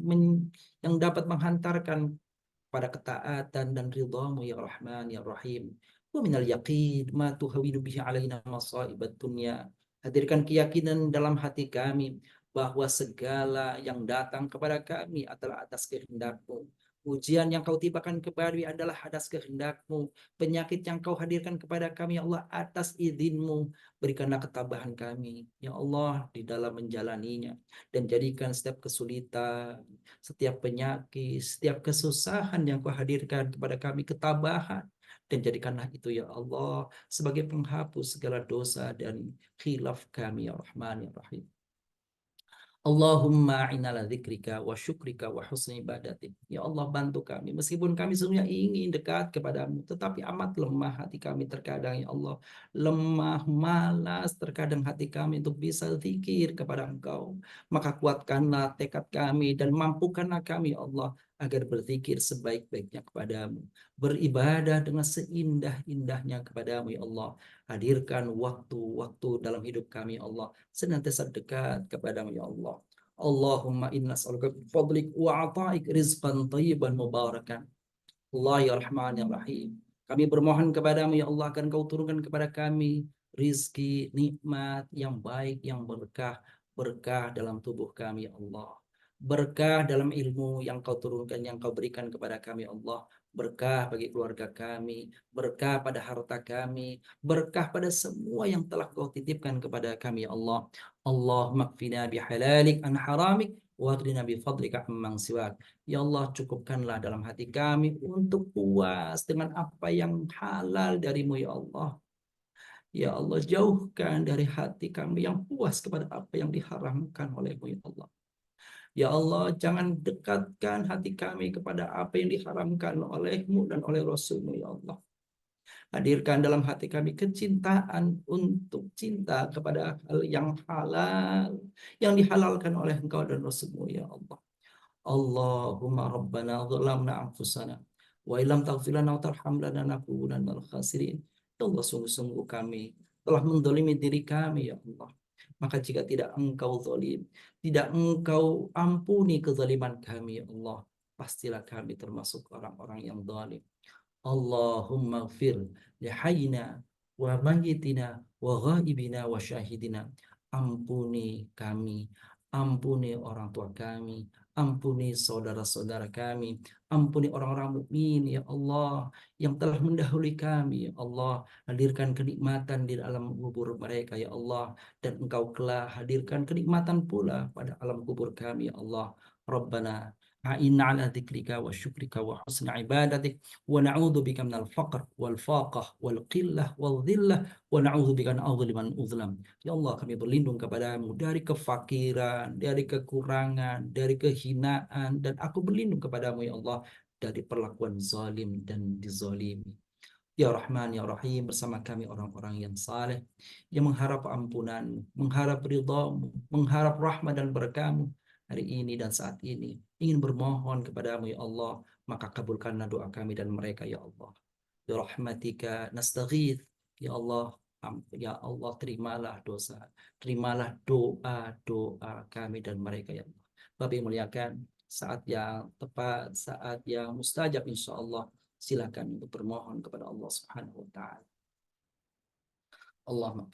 menghantarkan pada ketaatan dan ridhamu ya Rahman ya Rahim. Wa minal yaqin ma tuhawinu bihi alaina masaibat dunya. Hadirkan keyakinan dalam hati kami bahwa segala yang datang kepada kami adalah atas kehendak-Mu. Ujian yang Kau tibakan kepada kami adalah atas kehendak-Mu. Penyakit yang Kau hadirkan kepada kami ya Allah atas izin-Mu. Berikanlah ketabahan kami ya Allah di dalam menjalaninya, dan jadikan setiap kesulitan, setiap penyakit, setiap kesusahan yang Kau hadirkan kepada kami ketabahan, dan jadikanlah itu ya Allah sebagai penghapus segala dosa dan khilaf kami ya Rahman ya Rahim. Allahumma a'inna dzikrika wa syukrika wa husni ibadatik. Ya Allah, bantu kami. Meskipun kami sebenarnya ingin dekat kepadamu, tetapi amat lemah hati kami terkadang ya Allah. Lemah, malas terkadang hati kami untuk bisa zikir kepada Engkau. Maka kuatkanlah tekad kami dan mampukanlah kami ya Allah agar berzikir sebaik-baiknya kepadamu. Beribadah dengan seindah-indahnya kepadamu ya Allah. Hadirkan waktu-waktu dalam hidup kami ya Allah senantiasa dekat kepadamu ya Allah. Allahumma inna nas'aluka bi fadlik wa ata'ik rizqan thayyiban mubarakan. Allah ya Rahman ya Rahim. Kami bermohon kepadamu ya Allah akan Kau turunkan kepada kami rizki, nikmat yang baik, yang berkah, berkah dalam tubuh kami ya Allah. Berkah dalam ilmu yang Kau turunkan, yang Kau berikan kepada kami ya Allah. Berkah bagi keluarga kami, berkah pada harta kami, berkah pada semua yang telah Kau titipkan kepada kami ya Allah. Allahumma kfina bihalalik an haramik wa aghnina bi fadlika amman siwak. Ya Allah, cukupkanlah dalam hati kami untuk puas dengan apa yang halal dari-Mu ya Allah. Ya Allah, jauhkan dari hati kami yang puas kepada apa yang diharamkan oleh-Mu ya Allah. Ya Allah, jangan dekatkan hati kami kepada apa yang diharamkan oleh-Mu dan oleh Rasul-Mu ya Allah. Hadirkan dalam hati kami kecintaan untuk cinta kepada hal yang halal, yang dihalalkan oleh Engkau dan Rasul-Mu ya Allah. Allahumma rabbana zalamna anfusana wa illam taghfir lana wa tarhamna lanakunanna minal khasirin. Ya Allah, sungguh-sungguh kami telah mendolimi diri kami ya Allah. Maka jika tidak Engkau zalim, tidak Engkau ampuni kezaliman kami ya Allah, pastilah kami termasuk orang-orang yang zalim. Allahumma gfir lihayyina wa mayyitina wa ghaibina wa syahidina. Ampuni kami, ampuni orang tua kami, ampuni saudara-saudara kami, ampuni orang-orang mukmin ya Allah yang telah mendahului kami ya Allah. Hadirkan kenikmatan di dalam kubur mereka ya Allah, dan Engkau kelak hadirkan kenikmatan pula pada alam kubur kami ya Allah. Rabbana A'inna ala dzikrika wa syukrika wa husni ibadatik wa na'udzu bika minal faqr wal faqah wal qillah wal dhillah wa na'udzu bika an adzlima man uzlam. Ya Allah, kami berlindung kepadamu dari kefakiran, dari kekurangan, dari kehinaan, dan aku berlindung kepadamu ya Allah dari perlakuan zalim dan dizalimi. Ya Rahman, Ya Rahim, bersama kami orang-orang yang saleh, yang mengharap ampunan, mengharap ridhamu, mengharap rahmat dan berkah-Mu hari ini dan saat ini. Ingin bermohon kepadamu ya Allah, maka kabulkanlah doa kami dan mereka ya Allah. Ya Rahmatika nastaghith, ya Allah, ya Allah, terimalah doa kami dan mereka ya Allah. Bapak yang muliakan, saat yang tepat, saat yang mustajab insya Allah, silakan untuk bermohon kepada Allah Subhanahu wa taala. Allahumma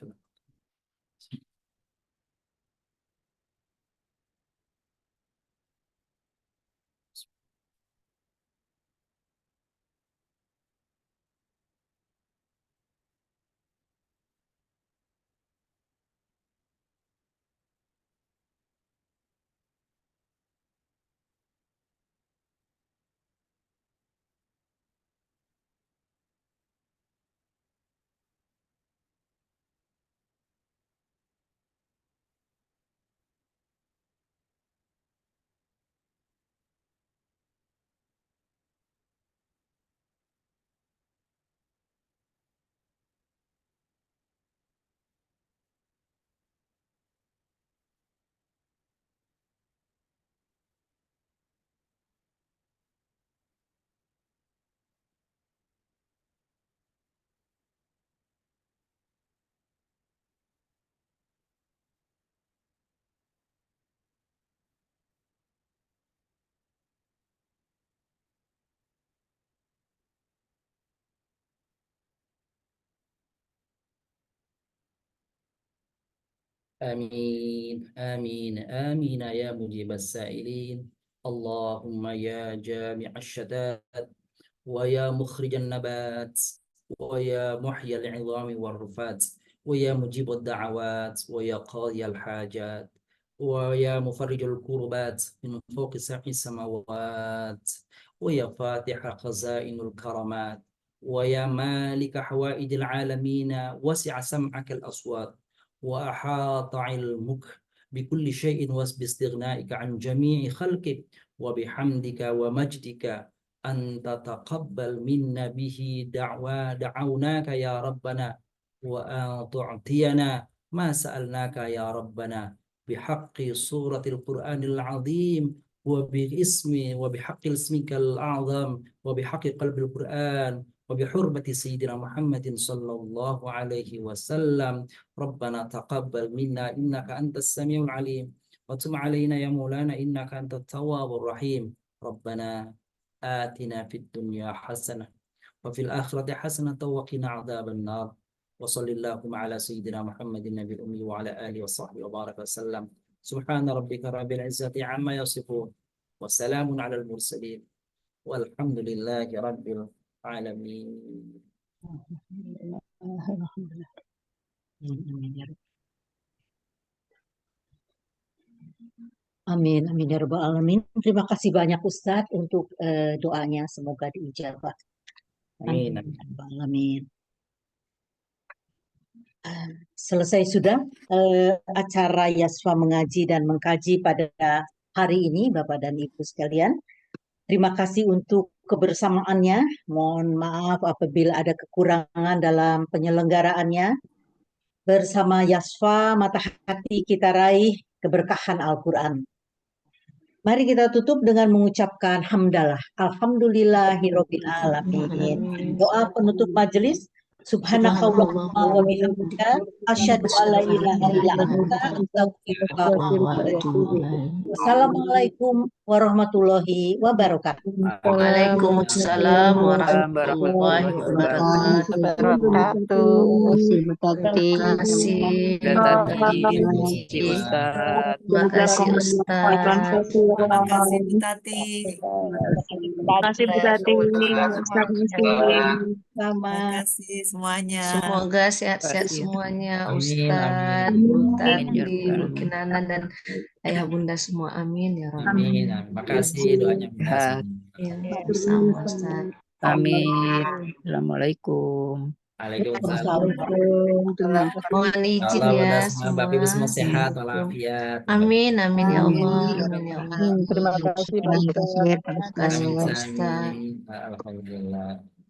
آمين آمين آمين يا مجيب السائلين. اللهم يا جامع الشتات ويا مخرج النبات ويا محيي العظام والرفات ويا مجيب الدعوات ويا قاضي الحاجات ويا مفرج الكربات من فوق سبع السماوات ويا فاتح خزائن الكرامات ويا مالك حوائج العالمين وسع سمعك الأصوات وأحاط علمك بكل شيء باستغنائك عن جميع خلقك وبحمدك ومجدك أن تتقبل منا به دعوناك يا ربنا وأن تعطينا ما سألناك يا ربنا بحق سورة القرآن العظيم وبحق اسمك الأعظم وبحق قلب القرآن وبحرمة سيدنا محمد صلى الله عليه وسلم. ربنا تقبل منا إنك أنت السميع العليم وتب علينا يا مولانا إنك أنت التواب الرحيم. ربنا آتنا في الدنيا حسنة وفي الآخرة حسنة وقنا عذاب النار. وصلى اللهم على سيدنا محمد النبي الأمي وعلى آله وصحبه وبارك وسلم. سبحان ربك رب العزة عما يصفون وسلام على المرسلين والحمد لله رب العالمين. Amin, amin ya rabbal alamin. Terima kasih banyak Ustadz untuk doanya, semoga diijabah. Amin. Amin ya rabbal alamin. Selesai sudah acara Yasfa mengaji dan mengkaji pada hari ini, Bapak dan Ibu sekalian. Terima kasih untuk kebersamaannya. Mohon maaf apabila ada kekurangan dalam penyelenggaraannya. Bersama Yasfa, mata hati kita raih keberkahan Al-Quran. Mari kita tutup dengan mengucapkan hamdalah. Alhamdulillahirabbil alamin. Doa penutup majelis. Subhanakallahumma wa bihamdika asyhadu an la ilaha illa anta astaghfiruka wa atubu ilaik. Wassalamualaikum warahmatullahi wabarakatuh. Waalaikumsalam warahmatullahi wabarakatuh. Terima kasih. Terima kasih Ustaz. Terima kasih Ustaz. Terima kasih Bu Tati. Terima kasih Bu Tati. Sama. Terima kasih semuanya. Semoga sehat-sehat semuanya, Amin, Ustaz, amin. Bu Amin, ya Tati, Rabbal Bu Kinana, dan ayah bunda semua. Amin ya Rabbal Amin. Nah, makasih doanya Bunda Sehat. Ya, bersama Ustaz. Amin. Assalamualaikum. Waalaikumsalam. Terima kasih. Mohon izin Allah ya mudah semua Bapak Ibu semua sehat walafiat. Amin, amin ya Amin. Allah. Amin ya Allah. Terima kasih Pak Ustaz. Terima kasih Pak Ustaz. Sami-sami. Alhamdulillah.